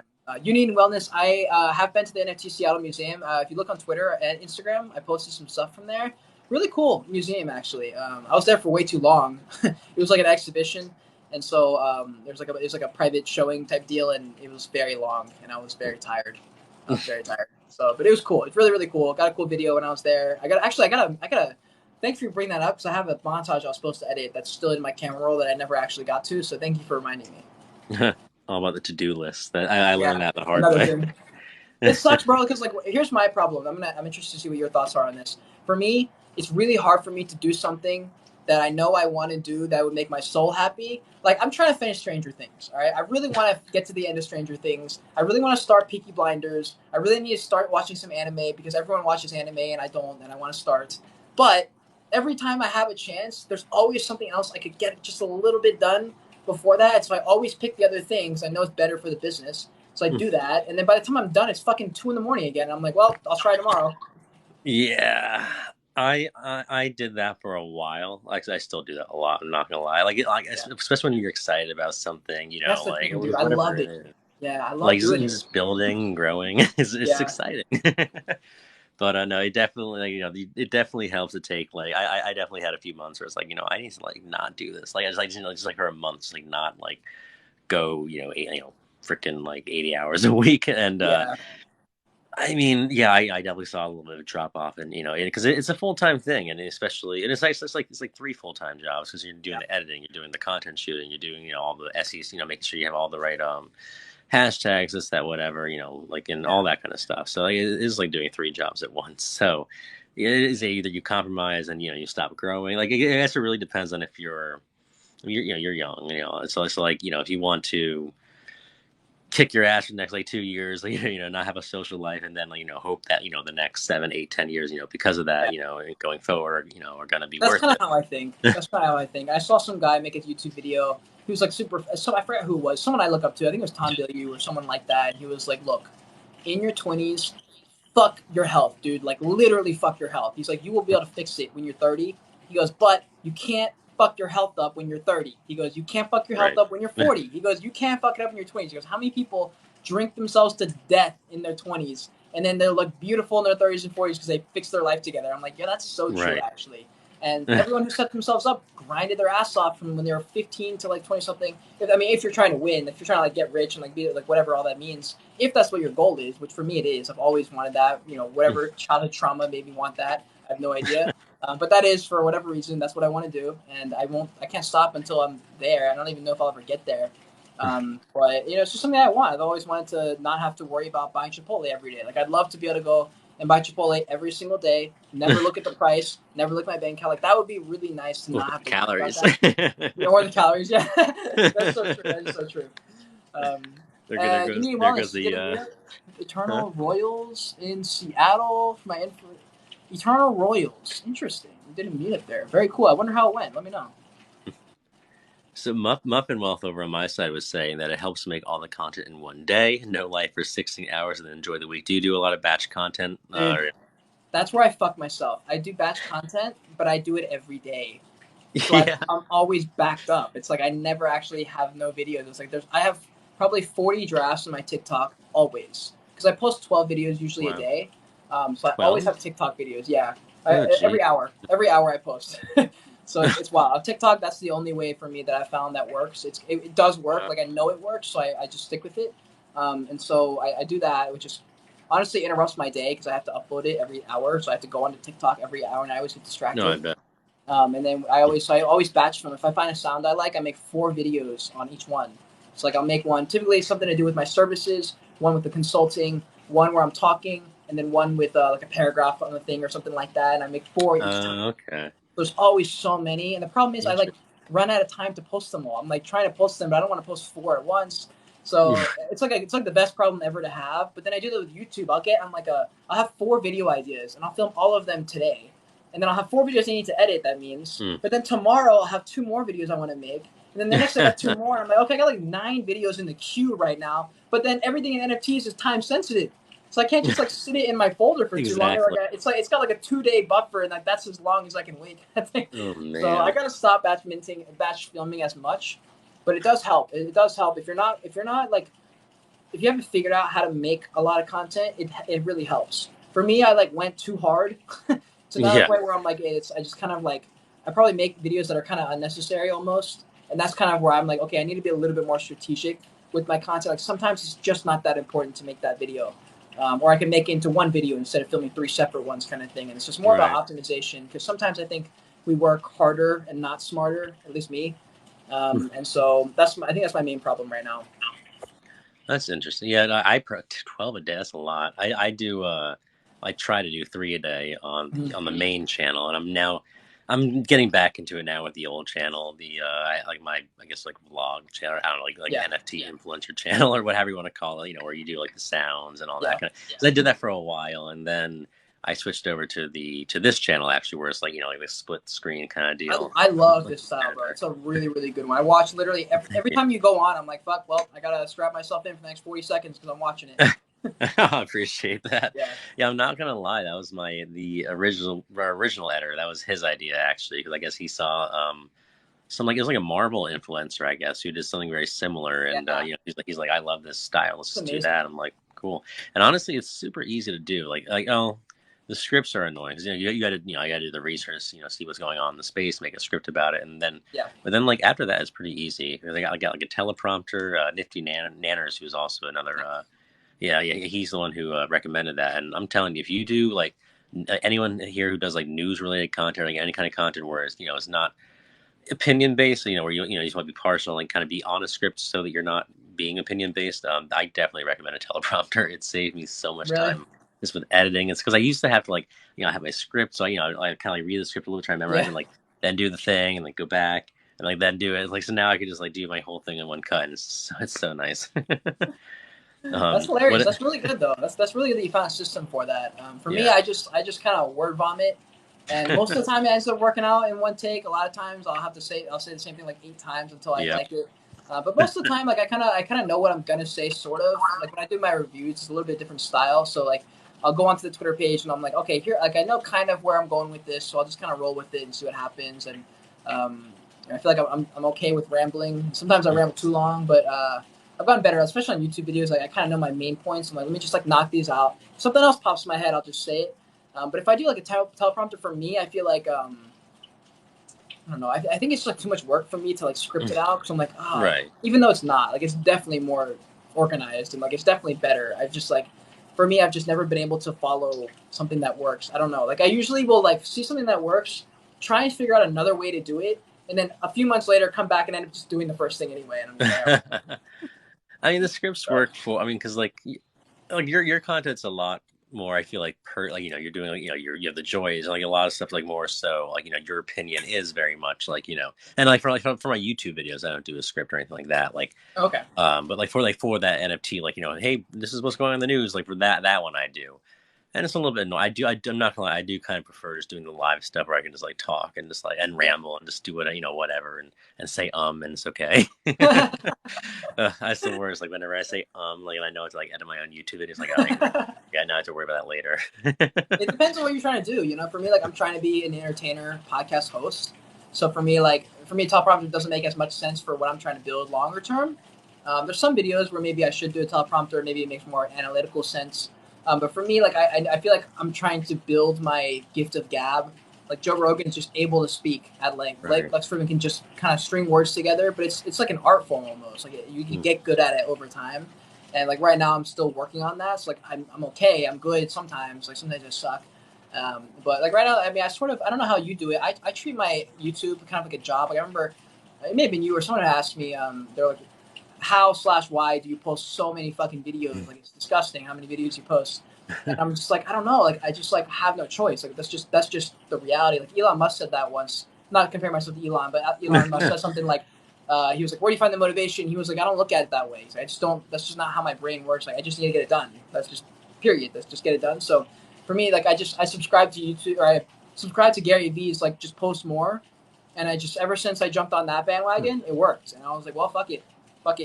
You need wellness. I have been to the NFT Seattle Museum. If you look on Twitter and Instagram, I posted some stuff from there. Really cool museum, actually. I was there for way too long. It was like an exhibition, and so it was like a private showing type deal, and it was very long, and I was very tired. I was very tired. So, but it was cool. It's really really cool. Got a cool video when I was there. I got a. Thank you for bringing that up because I have a montage I was supposed to edit that's still in my camera roll that I never actually got to. So thank you for reminding me. All about the to do list. That I learned Yeah, that the hard another way. thing. It sucks, bro. Because like, here's my problem. I'm interested to see what your thoughts are on this. For me, it's really hard for me to do something that I know I want to do that would make my soul happy. Like I'm trying to finish Stranger Things. All right, I really want to get to the end of Stranger Things. I really want to start Peaky Blinders. I really need to start watching some anime because everyone watches anime and I don't, and I want to start. But every time I have a chance, there's always something else I could get just a little bit done before that. So I always pick the other things. I know it's better for the business. So I do that, and then by the time I'm done, it's fucking 2 in the morning again. I'm like, well, I'll try tomorrow. Yeah. I did that for a while. Like I still do that a lot. I'm not gonna lie. Yeah, Especially when you're excited about something, that's the like thing, dude. I whatever love it it. is. Yeah, I love Like doing it. just building, growing. It's Yeah, exciting. But no, it definitely it definitely helps to take like I definitely had a few months where it's like I need to like not do this. Like I just like just like for a month, just like not like go freaking like 80 hours a week and yeah, I mean, yeah, I definitely saw a little bit of a drop off, and because it's a full time thing, and especially, and it's like 3 full time jobs because you're doing yeah, the editing, you're doing the content shooting, you're doing all the SEs, making sure you have all the right hashtags, this that whatever, like and yeah. all that kind of stuff. So like, it is like doing 3 jobs at once. So it is either you compromise and you stop growing. Like I guess it really depends on if you're young, so it's like if you want to kick your ass for the next like 2 years, like, not have a social life, and then hope that the next 7, 8, 10 years, because of that, Yeah. going forward, are gonna be That's worth kind of it. how I think. That's kind of how I think. I saw some guy make a YouTube video. He was like super. So I forget who it was. Someone I look up to. I think it was Tom Bilyeu or someone like that. He was like, "Look, in your 20s, fuck your health, dude. Like literally fuck your health." He's like, "You will be able to fix it when you're 30." He goes, "But you can't fuck your health up when you're 30." He goes, "You can't fuck your health Right. up when you're 40." He goes, "You can't fuck it up when you're 20s." He goes, "How many people drink themselves to death in their 20s and then they look beautiful in their 30s and 40s because they fix their life together?" I'm like, "Yeah, that's so true, Right. actually." And everyone who set themselves up grinded their ass off from when they were 15 to like 20 something. If you're trying to win, if you're trying to like get rich and like be like whatever all that means, if that's what your goal is, which for me it is, I've always wanted that. Whatever childhood trauma made me want that, I have no idea. But that is, for whatever reason, that's what I want to do, and I can't stop until I'm there. I don't even know if I'll ever get there. But it's just something I want. I've always wanted to not have to worry about buying Chipotle every day. Like, I'd love to be able to go and buy Chipotle every single day, never look at the price, never look at my bank account. Like, that would be really nice to With not have to worry about calories. that. More than calories, yeah. That's so true. That is so true. Um, There Give goes me there wellness. goes You did a the meetup? huh? Eternal Royals in Seattle for my info. Eternal Royals. Interesting. We did a meetup there. Very cool. I wonder how it went. Let me know. So Muffin Wealth over on my side was saying that it helps make all the content in one day, no life for 16 hours, and then enjoy the week. Do you do a lot of batch content? Dude, that's where I fuck myself. I do batch content, but I do it every day. So Yeah. I'm always backed up. It's like I never actually have no videos. It's like I have probably 40 drafts on my TikTok always, because I post 12 videos usually a Wow. day. So I always 12? have TikTok videos. Yeah, Oh, gee. every hour I post. So it's wild. On TikTok, that's the only way for me that I found that works. It does work. Wow. Like, I know it works, so I just stick with it. And so I do that, which is honestly interrupts my day because I have to upload it every hour. So I have to go onto TikTok every hour, and I always get No, I distracted. bet. And then I always batch them. If I find a sound I like, I make 4 videos on each one. So like, I'll make one typically something to do with my services, one with the consulting, one where I'm talking, and then one with like a paragraph on the thing or something like that. And I make 4 each time. Okay. There's always so many, and the problem is I like Interesting. run out of time to post them all. I'm like trying to post them, but I don't want to post 4 at once. So it's like the best problem ever to have. But then I do that with YouTube. I'll have 4 video ideas, and I'll film all of them today, and then I'll have 4 videos I need to edit. That means, Hmm. but then tomorrow I'll have 2 more videos I want to make, and then the next day I got 2 more. And I'm like, okay, I got like 9 videos in the queue right now. But then everything in NFTs is time sensitive. So I can't just like sit it in my folder for too long. Exactly. It's got like a 2-day buffer, and like that's as long as I can wait. I think. Oh, So I man. gotta stop batch filming as much, but it does help. It does help if you're not like, if you haven't figured out how to make a lot of content. It really helps. For me, I like went too hard to the Yeah. point where I'm like, I just kind of like, I probably make videos that are kind of unnecessary almost, and that's kind of where I'm like, okay, I need to be a little bit more strategic with my content. Like, sometimes it's just not that important to make that video. Or I can make it into one video instead of filming 3 separate ones, kind of thing. And it's just more about Right. optimization, because sometimes I think we work harder and not smarter. At least me. And so I think that's my main problem right now. That's interesting. Yeah, 12 a day. That's a lot. I do. I try to do 3 a day Mhm. on the main channel, and I'm getting back into it now with the old channel, like my, I guess, like vlog channel. I don't know, like Yeah, NFT influencer channel or whatever you want to call it. Where you do like the sounds and all that yeah. kind of. So I did that for a while, and then I switched over to this channel actually, where it's like like this split screen kind of deal. I love Like this style, bro. editor. It's a really, really good one. I watch literally every time you go on. I'm like, fuck. Well, I gotta strap myself in for the next 40 seconds because I'm watching it. I appreciate that. Yeah, Yeah, I'm not gonna lie. That was the original editor. That was his idea actually, because I guess he saw some, like, it was like a Marvel influencer, I guess, who did something very similar, and yeah. he's like, I love this style. Let's It's just do amazing. that. I'm like, cool. And honestly, it's super easy to do. Oh, the scripts are annoying because you got to I got to do the research, see what's going on in the space, make a script about it, and then Yeah. but then like after that, it's pretty easy. I got like a teleprompter, Nifty Nanners, who's also another. Yeah, he's the one who recommended that, and I'm telling you, if you do like anyone here who does like news related content, like any kind of content where it's not opinion based, where you just want to be partial and kind of be on a script so that you're not being opinion based, I definitely recommend a teleprompter. It saved me so much Really? time just with editing. It's because I used to have to, like, I have my script, so I kind of like read the script a little, try to memorize Yeah. it, and like then do the thing and like go back and like then do it. Like, so now I could just like do my whole thing in one cut, and it's so nice. That's hilarious. What? That's really good though. That's really good that you found a system for that. For me, Yeah. I just kind of word vomit, and most of the time it ends up working out in one take. A lot of times I'll say the same thing like 8 times until I Yeah. like it. But most of the time, like, I kind of know what I'm gonna say, sort of. Like, when I do my reviews, it's a little bit different style. So like, I'll go onto the Twitter page and I'm like, okay, here, like, I know kind of where I'm going with this, so I'll just kind of roll with it and see what happens. And um, I feel like I'm okay with rambling. Sometimes I ramble too long, but I've gotten better, especially on YouTube videos. Like, I kind of know my main points. I'm like, let me just like knock these out. If something else pops in my head, I'll just say it. But if I do like a teleprompter for me, I feel like I don't know. I think it's like too much work for me to like script it out because I'm like, ah, Right. even though it's not, like, it's definitely more organized and like it's definitely better. I've just like, for me, I've just never been able to follow something that works. I don't know. Like, I usually will like see something that works, try and figure out another way to do it, and then a few months later come back and end up just doing the first thing anyway. And I'm just like, all I mean, the scripts right. work for. I mean, because like your content's a lot more. I feel like like you're doing like you have the joys and like a lot of stuff like more so like your opinion is very much like and like for my YouTube videos I don't do a script or anything like that like Okay. but like for that NFT like hey, this is what's going on in the news, like for that one I do. And it's a little bit annoying. I'm not gonna lie, I do kind of prefer just doing the live stuff where I can just like talk and just like and Yeah. ramble and just do whatever and say and it's okay. That's the worst. Like whenever I say like and I know it's like edit my own YouTube videos, like oh yeah, now I have to worry about that later. It depends on what you're trying to do. You know, for me, like, I'm trying to be an entertainer, podcast host. So for me, like, teleprompter doesn't make as much sense for what I'm trying to build longer term. There's some videos where maybe I should do a teleprompter. Maybe it makes more analytical sense. But for me, like, I feel like I'm trying to build my gift of gab. Like Joe Rogan's just able to speak at length. Like Right. Lex Fridman can just kind of string words together, but it's like an art form almost. Like you can Mm. get good at it over time. And like right now, I'm still working on that. So like I'm okay. I'm good sometimes. Like sometimes I suck. But like right now, I mean, I don't know how you do it. I treat my YouTube kind of like a job. Like I remember, it may have been you or someone asked me. They're like, how/why do you post so many fucking videos? Like it's disgusting how many videos you post. And I'm just like, I don't know. Like I just like have no choice. Like that's just the reality. Like Elon Musk said that once. Not comparing myself to Elon, but Elon Musk said something like, he was like, "Where do you find the motivation?" He was like, "I don't look at it that way. So I just don't. That's just not how my brain works. Like I just need to get it done. That's just period. Let's just get it done." So for me, like I subscribe to YouTube or I subscribe to Gary Vee's like just post more, and I just ever since I jumped on that bandwagon, it worked, and I was like, well, fuck it,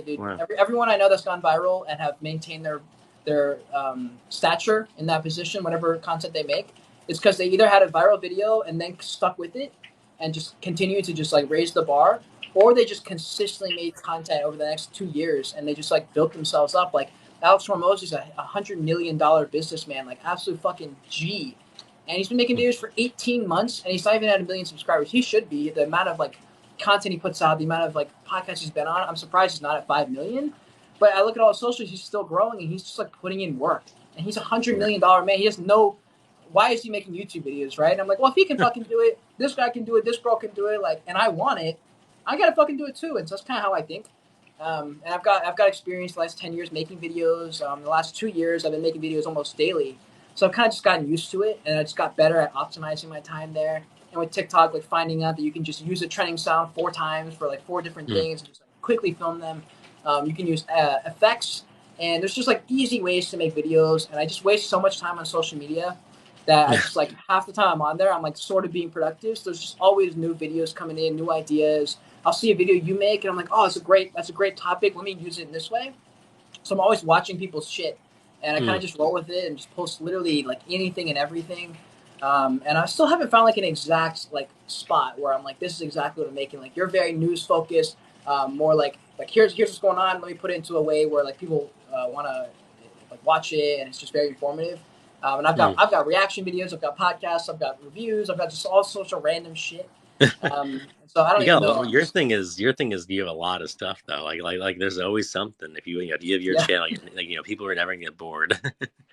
dude. Wow. Everyone I know that's gone viral and have maintained their stature in that position, whatever content they make, it's because they either had a viral video and then stuck with it and just continue to just like raise the bar, or they just consistently made content over the next 2 years and they just like built themselves up. Like Alex Hormozy is a $100 million businessman, like absolute fucking G, and he's been making videos for 18 months and he's not even at 1 million subscribers. He should be. The amount of like content he puts out, the amount of like podcasts he's been on, I'm surprised he's not at 5 million. But I look at all the socials, he's still growing and he's just like putting in work. And he's $100 million man. He has no. Why is he making YouTube videos, right? And I'm like, well, if he can fucking do it, this guy can do it, this girl can do it, like, and I want it, I gotta fucking do it too. And so that's kind of how I think. And I've got experience the last 10 years making videos. The last 2 years I've been making videos almost daily, so I've kind of just gotten used to it, and I just got better at optimizing my time there. And with TikTok, like finding out that you can just use a trending sound 4 times for like 4 different Mm. things, and just like, quickly film them. You can use effects, and there's just like easy ways to make videos. And I just waste so much time on social media that I just like half the time I'm on there, I'm like sort of being productive. So there's just always new videos coming in, new ideas. I'll see a video you make, and I'm like, oh, that's a great topic. Let me use it in this way. So I'm always watching people's shit, and I kind Mm. of just roll with it and just post literally like anything and everything. And I still haven't found like an exact like spot where I'm like, this is exactly what I'm making. Like you're very news focused, more like here's what's going on. Let me put it into a way where like people want to like watch it, and it's just very informative. And Mm. I've got reaction videos, I've got podcasts, I've got reviews, I've got just all sorts of random shit. So I don't You even got a know. lot. Your thing is you have a lot of stuff though. Like there's always something. If you have your Yeah, channel, like people are never gonna get bored.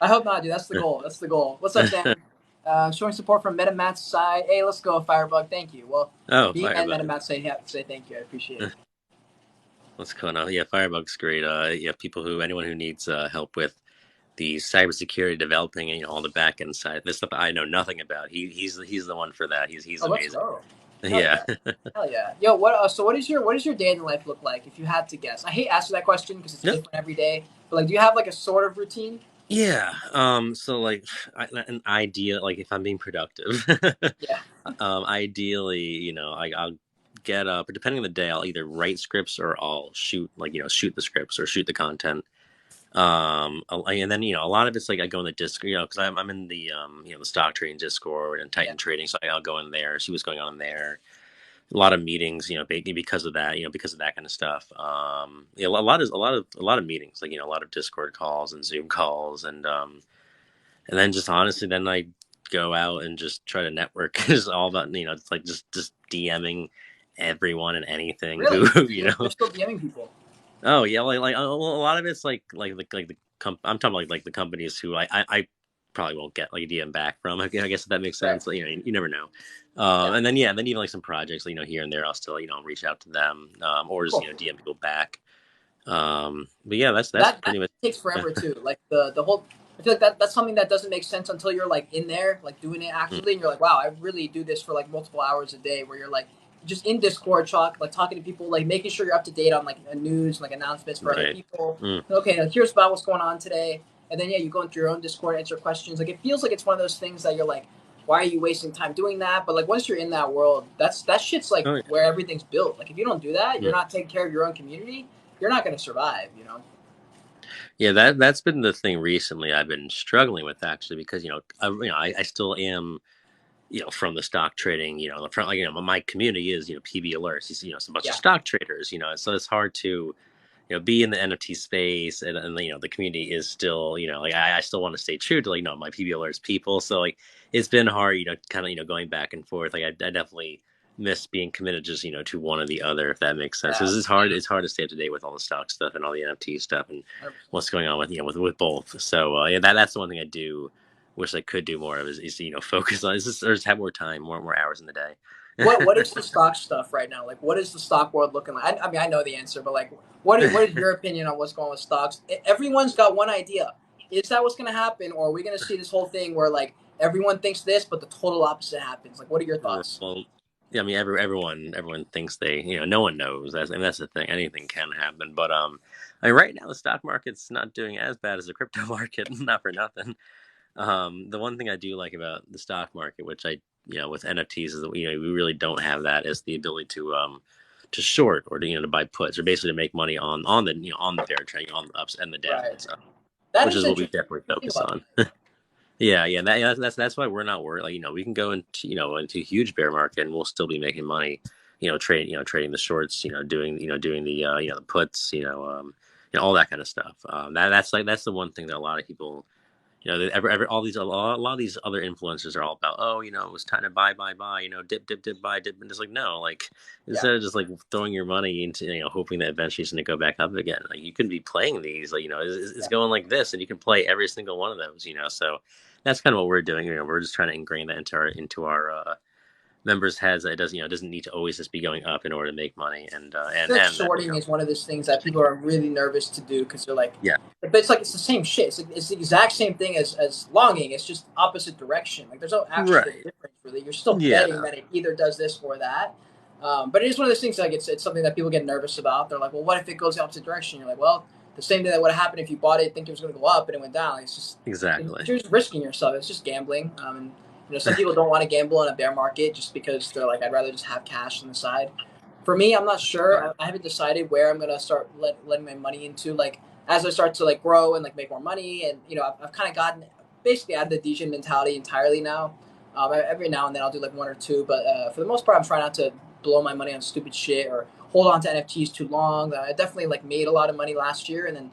I hope not, dude. That's the goal. That's the goal. What's up, Sam? Showing support from MetaMatt's side. Hey, let's go, Firebug. Thank you. Well, Oh, me and Firebug. MetaMatt say thank you. I appreciate it. What's going on? Yeah, Firebug's great. You have anyone who needs help with the cybersecurity developing and all the back end side. This stuff I know nothing about. He's the one for that. He's Oh, let's amazing. go. Hell Yeah. yeah. Hell yeah. Yo, what? So what is your day in the life look like if you had to guess? I hate asking that question because it's No. different every day. But like, do you have like a sort of routine? Yeah. So like an idea, like if I'm being productive, Yeah. ideally, I'll get up, depending on the day, I'll either write scripts or I'll shoot, like, shoot the scripts or shoot the content. And then, a lot of it's like I go in the Discord, because I'm in the, the stock trading Discord and Yeah. Titan trading. So I'll go in there, see what's going on there. A lot of meetings, because of that, because of that kind of stuff. Yeah, a lot of meetings, like, a lot of Discord calls and Zoom calls, and then just honestly, then I go out and just try to network. It's all about, it's like just DMing everyone and anything Really? who You're still DMing people? Oh yeah, like well, a lot of it's like the I'm talking like the companies who I probably won't get like a DM back from. I guess if that makes Right. sense. Like, you never know. Yeah. And then yeah, then even like some projects, here and there, I'll still reach out to them, or just Cool. DM people back. But yeah, that's That pretty much. takes forever too. Like the whole. I feel like that's something that doesn't make sense until you're like in there, like doing it Mm, actively, and you're like, wow, I really do this for like multiple hours a day. Where you're like just in Discord talking to people, like making sure you're up to date on like a news, like announcements for other right. people. Mm, Okay, like, here's about what's going on today, and then yeah, you go into your own Discord, answer questions. Like it feels like it's one of those things that you're like, why are you wasting time doing that? But like once you're in that world, that shit's like oh yeah. where everything's built. Like if you don't do that, you're Mm. not taking care of your own community. You're not going to survive. Yeah, that's been the thing recently. I've been struggling with actually because I still am from the stock trading, from like my community is PB alerts. It's a bunch of Yeah. stock traders, so it's hard to be in the NFT space, and the community is still, like I still want to stay true to my PB alerts people. So like it's been hard, kind of going back and forth. Like I definitely miss being committed just to one or the other, if that makes sense. Yeah. Because it's hard to stay up to date with all the stock stuff and all the NFT stuff and 100%. what's going on with with both. So yeah, that's the one thing I do wish I could do more of is focus on, or just have more time, more hours in the day. What is the stock stuff right now? Like, what is the stock world looking like? I mean, I know the answer, but like, what is your opinion on what's going on with stocks? Everyone's got one idea. Is that what's going to happen, or are we going to see this whole thing where like everyone thinks this, but the total opposite happens? Like, what are your thoughts? Well, yeah, I mean, everyone thinks they, no one knows. That's the thing. Anything can happen. But I mean, right now the stock market's not doing as bad as the crypto market. Not for nothing. The one thing I do like about the stock market, which I, with NFTs, is that we really don't have that as the ability to short or to to buy puts, or basically to make money on the on the bear trend, on the ups and the Right. downs, That which is is what we interesting. definitely Think focus about on. Yeah. That's why we're not worried. Like we can go into into a huge bear market and we'll still be making money. Trading the shorts. Doing the the puts. All that kind of stuff. That's the one thing that a lot of people. All these a lot of these other influencers are all about. Oh, it was time to buy. Dip, buy, dip, and it's like no, like Yeah. instead of just like throwing your money into hoping that eventually it's going to go back up again. Like you can be playing these. Like it's Yeah. going like this, and you can play every single one of those. So that's kind of what we're doing. We're just trying to ingrain that into our members' heads. That it doesn't need to always just be going up in order to make money, and I and feel like and that shorting is one of those things that people are really nervous to do because they're like, yeah, but it's like it's the same shit. It's the exact same thing as longing. It's just opposite direction. Like there's no actual right, difference really. You're still yeah, betting no, that it either does this or that. But it is one of those things like it's something that people get nervous about. They're like, well, what if it goes the opposite direction? You're like, well, the same thing that would have happened if you bought it, think it was going to go up and it went down. Like, it's just exactly. you're just risking yourself. It's just gambling. And some people don't want to gamble in a bear market just because they're like, I'd rather just have cash on the side. For me, I'm not sure. I haven't decided where I'm gonna start letting my money into. Like as I start to like grow and like make more money, and I've kind of gotten basically out of the DJ mentality entirely now. Every now and then I'll do like one or two, but for the most part, I'm trying not to blow my money on stupid shit or hold on to NFTs too long. I definitely like made a lot of money last year and then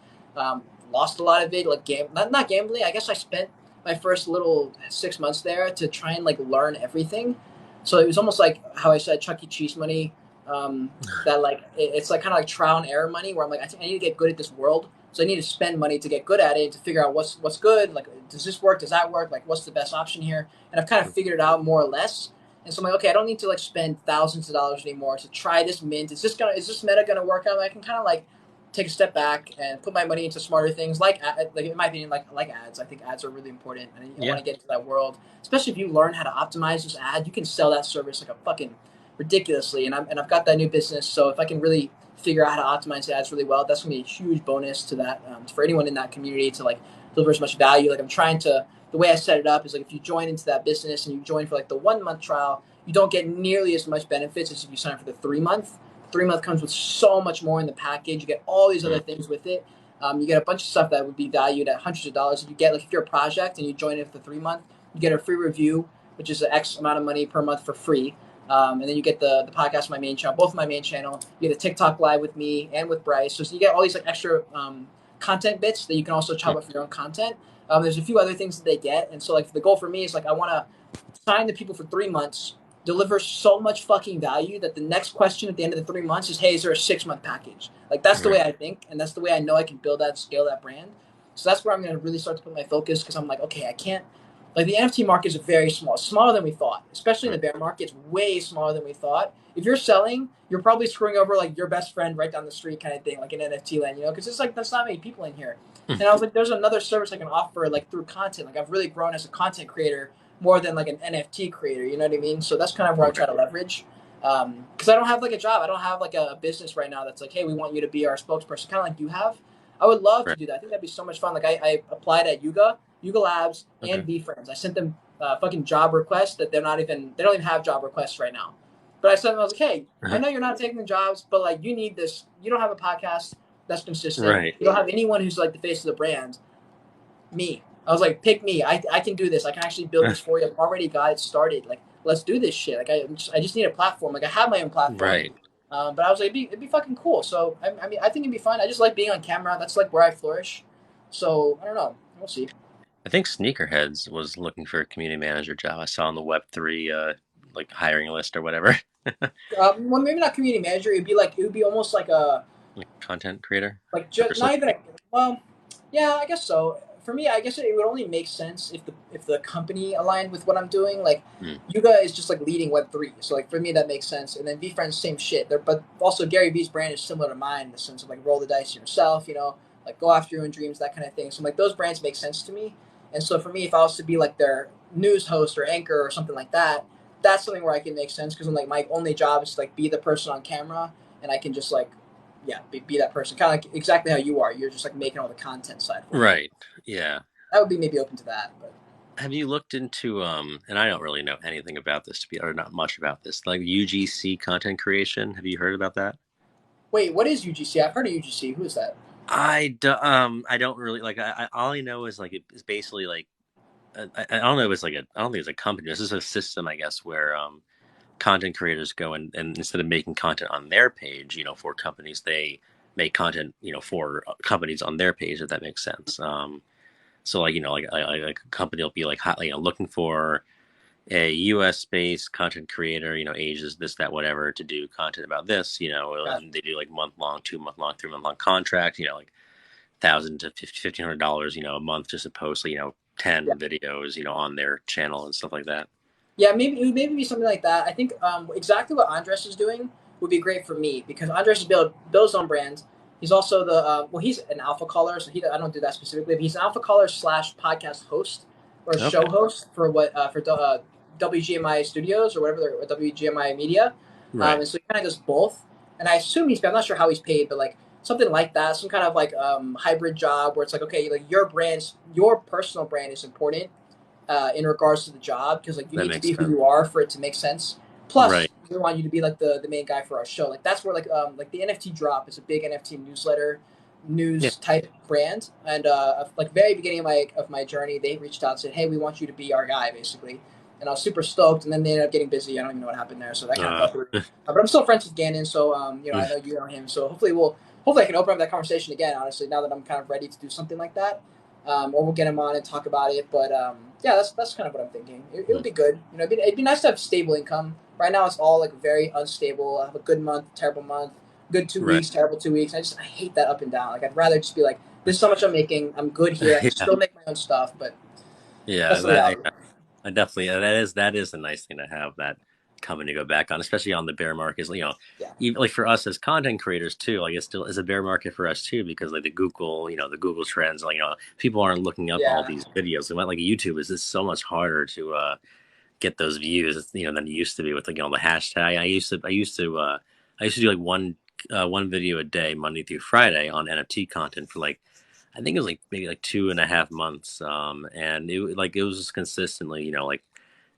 lost a lot of it. Like not gambling. I guess I spent my first little 6 months there to try and like learn everything. So it was almost like how I said Chuck E. Cheese money. That like it's like kind of like trial and error money where I'm like I think I need to get good at this world, so I need to spend money to get good at it to figure out what's good. Like, does this work? Does that work? Like, what's the best option here? And I've kind of figured it out more or less. And so I'm like, okay, I don't need to like spend thousands of dollars anymore to try this mint. Is this meta gonna work out? I can kind of like take a step back and put my money into smarter things like in my opinion like ads. I think ads are really important and I want Yeah. to get into that world, especially if you learn how to optimize this ad. You can sell that service like a fucking ridiculously. And I've got that new business, so if I can really figure out how to optimize the ads really well, that's gonna be a huge bonus to that for anyone in that community to like deliver as much value. Like I'm trying to the way I set it up is like if you join into that business and you join for like the 1 month trial, you don't get nearly as much benefits as if you sign up for the 3 month. 3 month comes with so much more in the package. You get all these other Mm. things with it. You get a bunch of stuff that would be valued at hundreds of dollars. You get like if you're a project and you join it for the 3 month, you get a free review, which is an X amount of money per month for free. And then you get the podcast on my main channel, both of my main channel. You get a TikTok live with me and with Bryce. So you get all these like extra content bits that you can also chop up for your own content. There's a few other things that they get, and so like the goal for me is like I want to sign the people for 3 months, deliver so much fucking value that the next question at the end of the 3 months is, hey, is there a 6 month package? Like that's the way Right. I think, and that's the way I know I can build that, scale that brand. So that's where I'm gonna really start to put my focus because I'm like, okay, I can't. Like the NFT market is very small, smaller than we thought. Especially in Right. the bear market, it's way smaller than we thought. If you're selling, you're probably screwing over like your best friend right down the street, kind of thing, like in NFT land, because it's like there's not many people in here. And I was like, there's another service I can offer like through content. Like I've really grown as a content creator more than like an NFT creator. You know what I mean? So that's kind of where I try Right. to leverage. Because I don't have like a job. I don't have like a business right now that's like, hey, we want you to be our spokesperson. Kind of like you have. I would love to Right. do that. I think that'd be so much fun. Like I applied at Yuga Labs, and Okay. VFriends. I sent them fucking job requests that they don't even have job requests right now. But I sent them. I was like, hey, I know you're not taking the jobs, but like you need this. You don't have a podcast that's consistent. Right. You don't have anyone who's like the face of the brand. Me. I was like, pick me. I can do this. I can actually build this for you. I've already got it started. Like, let's do this shit. Like, I just need a platform. Like, I have my own platform. Right. But I was like, it'd be fucking cool. So, I mean, I think it'd be fun. I just like being on camera. That's like where I flourish. So, I don't know. We'll see. I think Sneakerheads was looking for a community manager job. I saw on the Web3 like hiring list or whatever. Well, maybe not community manager. It would be almost like a Like content creator like for just not social even media. a, well, yeah, I guess so. For me, I guess it would only make sense if the company aligned with what I'm doing. Like Hmm. Yuga is just like leading Web3, so like for me that makes sense. And then VFriends, same shit. But also Gary V's brand is similar to mine in the sense of like roll the dice yourself, like go after your own dreams, that kind of thing. So like those brands make sense to me. And so for me, if I was to be like their news host or anchor or something like that, that's something where I can make sense because I'm like my only job is to like be the person on camera, and I can just like yeah, be that person. Kind of like exactly how you are. You're just like making all the content side for me. Right. Yeah. I would be maybe open to that, but Have you looked into and I don't really know anything about this to be or not much about this, like UGC content creation. Have you heard about that? wait, what is UGC? I've heard of UGC. Who is that? I don't really like I all I know is like it's basically like I don't know if it's like a I don't think it's a company. This is a system I guess where content creators go and instead of making content on their page, for companies, they make content, for companies on their page, if that makes sense. So like, like a company will be like, looking for a US based content creator, ages this, that, whatever, to do content about this, Gotcha. and they do like month long, 2 month long, 3 month long contract, like thousand to $1,500, a month just to post, 10 Yeah. videos, on their channel and stuff like that. Yeah, maybe it would maybe be something like that. I think exactly what Andres is doing would be great for me because Andres is build his own brand. He's also the he's an alpha caller, so I don't do that specifically, but he's an alpha caller slash podcast host or show Okay. host for WGMI Studios or whatever they're WGMI Media, Right. and so he kind of does both. And I assume I'm not sure how he's paid, but like something like that, some kind of like hybrid job where it's like okay, like your personal brand is important in regards to the job because like you That need to makes be who sense. you are for it to make sense. Right. Plus, we want you to be like the main guy for our show. Like that's where like the NFT drop is a big NFT newsletter Yeah. news type brand. And like very beginning of my journey, they reached out and said, "Hey, we want you to be our guy," basically. And I was super stoked. And then they ended up getting busy. I don't even know what happened there, so that kind of Uh, fell through. But I'm still friends with Gannon, so I know you know him. So hopefully I can open up that conversation again. Honestly, now that I'm kind of ready to do something like that, or we'll get him on and talk about it. But yeah, that's kind of what I'm thinking. It would be good. It'd be nice to have stable income. Right now, it's all like very unstable. I have a good month, terrible month, good two right. weeks, terrible 2 weeks. I hate that up and down. Like I'd rather just be like, this is how much I'm making. I'm good here. I can Yeah. still make my own stuff, but Yeah. that's the reality. I definitely that is a nice thing to have that company to go back on, especially on the bear markets. Yeah, Even like for us as content creators too, like it still is a bear market for us too because like the Google trends, like people aren't looking up all yeah, these videos. And like YouTube is just so much harder to get those views, than it used to be with like the hashtag. I used to do like one video a day, Monday through Friday, on NFT content for like I think it was like maybe like 2.5 months. And it was just consistently, like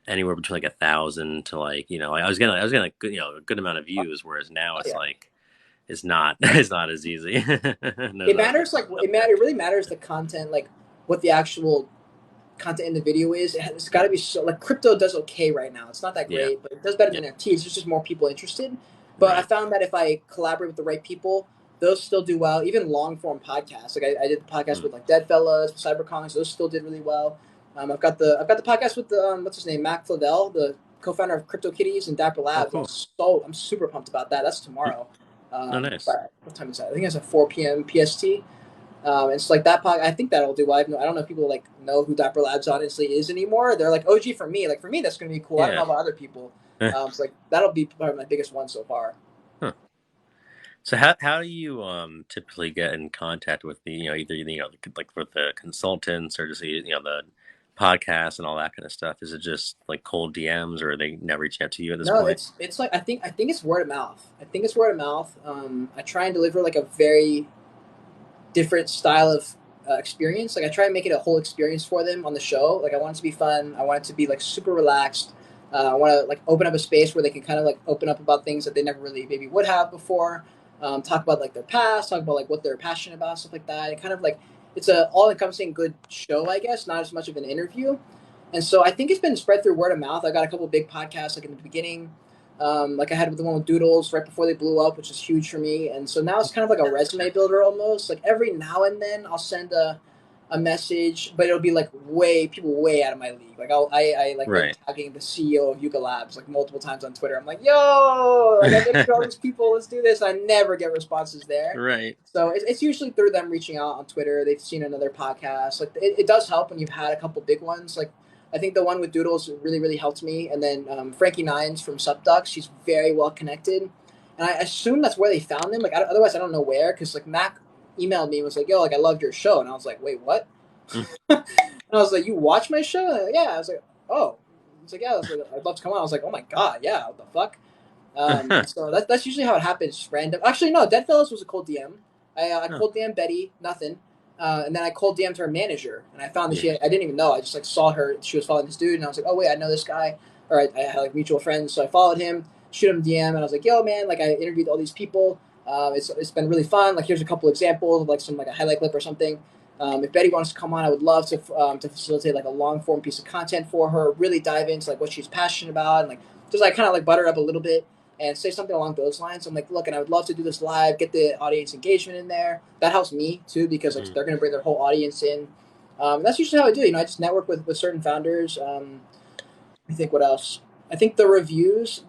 anywhere between like 1,000 to like, I was getting like good, a good amount of views. Whereas now oh it's yeah. like, it's not, it's not as easy. There's It no, matters. Like it really matters the content, like what the actual content in the video is. It's got to be so like crypto does okay right now. It's not that yeah, great, but it does better yeah, than NFTs. There's just more people interested. But I right, found that if I collaborate with the right people, those still do well. Even long form podcasts, like I did the podcast with like Dead Fellas, Cybercongs, those still did really well. I've got the podcast with the what's his name, Mac Fladell, the co-founder of CryptoKitties and Dapper Oh, Labs. cool. I'm super pumped about that. That's tomorrow. Oh, nice. But what time is that? I think it's at 4 p.m. PST. It's like that podcast. I think that'll do well. I don't know if people like know who Dapper Labs honestly is anymore. They're like OG for me. Like for me, that's gonna be cool. I don't know Yeah. about other people. So like that'll be probably my biggest one so far. Huh. So how do you typically get in contact with the either like with the consultants or just the podcast and all that kind of stuff? Is it just like cold DMs or are they never reach out to you at this No, point? it's like I think it's word of mouth. I think it's word of mouth. I try and deliver like a very different style of experience. Like I try and make it a whole experience for them on the show. Like I want it to be fun. I want it to be like super relaxed. I want to like open up a space where they can kind of like open up about things that they never really maybe would have before. Talk about like their past, talk about like what they're passionate about, stuff like that. And kind of like it's a all encompassing good show, I guess, not as much of an interview. And so I think it's been spread through word of mouth. I got a couple of big podcasts like in the beginning. Like I had the one with Doodles right before they blew up, which is huge for me. And so now it's kind of like a resume builder almost. Like every now and then I'll send a message, but it'll be like people way out of my league. Like I like been Right. tagging the CEO of Yuga Labs like multiple times on Twitter. I'm like, yo, like I've interviewed all these people. Let's do this. I never get responses there. Right. So it's usually through them reaching out on Twitter. They've seen another podcast. Like it does help when you've had a couple big ones. Like I think the one with Doodles really, really helped me. And then Frankie Nines from Subduck, she's very well connected. And I assume that's where they found him. Like otherwise, I don't know where. Because like Mac emailed me and was like, "Yo, like I loved your show," and I was like, "Wait, what?" And I was like, "You watch my show?" Like, yeah. I was like, "Oh." It's like, "Yeah." I was like, "I'd love to come on." I was like, "Oh my god, yeah. What the fuck?" And so that's usually how it happens. Just random. Actually, no. Dead Fellas was a cold DM. I Oh, cold DM Betty, nothing. And then I cold DM'd her manager, and I found that yeah. I didn't even know. I just like saw her. She was following this dude, and I was like, oh wait, I know this guy. Or I had like mutual friends, so I followed him, shoot him a DM, and I was like, yo man, like I interviewed all these people. It's been really fun. Like here's a couple examples of like some like a highlight clip or something. If Betty wants to come on, I would love to facilitate like a long form piece of content for her. Really dive into like what she's passionate about, and like just like kind of like butter up a little bit and say something along those lines. I'm like, look, and I would love to do this live, get the audience engagement in there. That helps me too because like Mm. they're going to bring their whole audience in. That's usually how I do. I just network with certain founders. I think what else? I think the reviews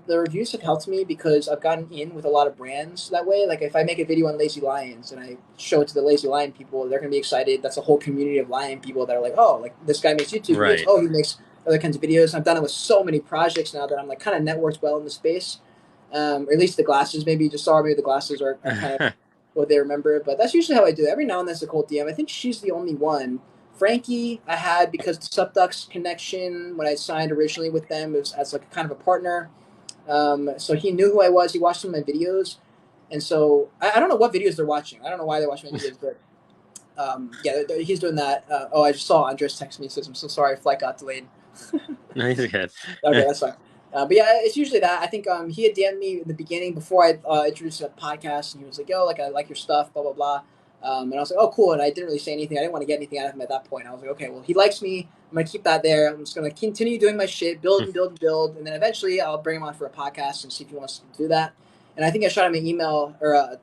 have helped me because I've gotten in with a lot of brands that way. Like if I make a video on Lazy Lions and I show it to the Lazy Lion people, they're gonna be excited. That's a whole community of lion people that are like, oh, like this guy makes YouTube videos. Right. Oh, he makes other kinds of videos. And I've done it with so many projects now that I'm like kind of networked well in the space. Or at least the glasses maybe you just saw. Maybe the glasses are kind of what they remember. But that's usually how I do it. Every now and then it's a cold DM. I think she's the only one. Frankie, I had because the Subducks connection when I signed originally with them, it was as like kind of a partner. So he knew who I was. He watched some of my videos, and so I don't know what videos they're watching. I don't know why they're watching my videos, but yeah, he's doing that. Oh, I just saw Andres text me. Says I'm so sorry, flight got delayed. No, he's good. Okay, that's fine. But yeah, it's usually that. I think he had DM'd me in the beginning before I introduced the podcast, and he was like, "Yo, like I like your stuff, blah blah blah." And I was like, "Oh, cool." And I didn't really say anything. I didn't want to get anything out of him at that point. I was like, "Okay, well, he likes me. I'm gonna keep that there. I'm just gonna continue doing my shit, build and build and build, and then eventually I'll bring him on for a podcast and see if he wants to do that." And I think I shot him an email or I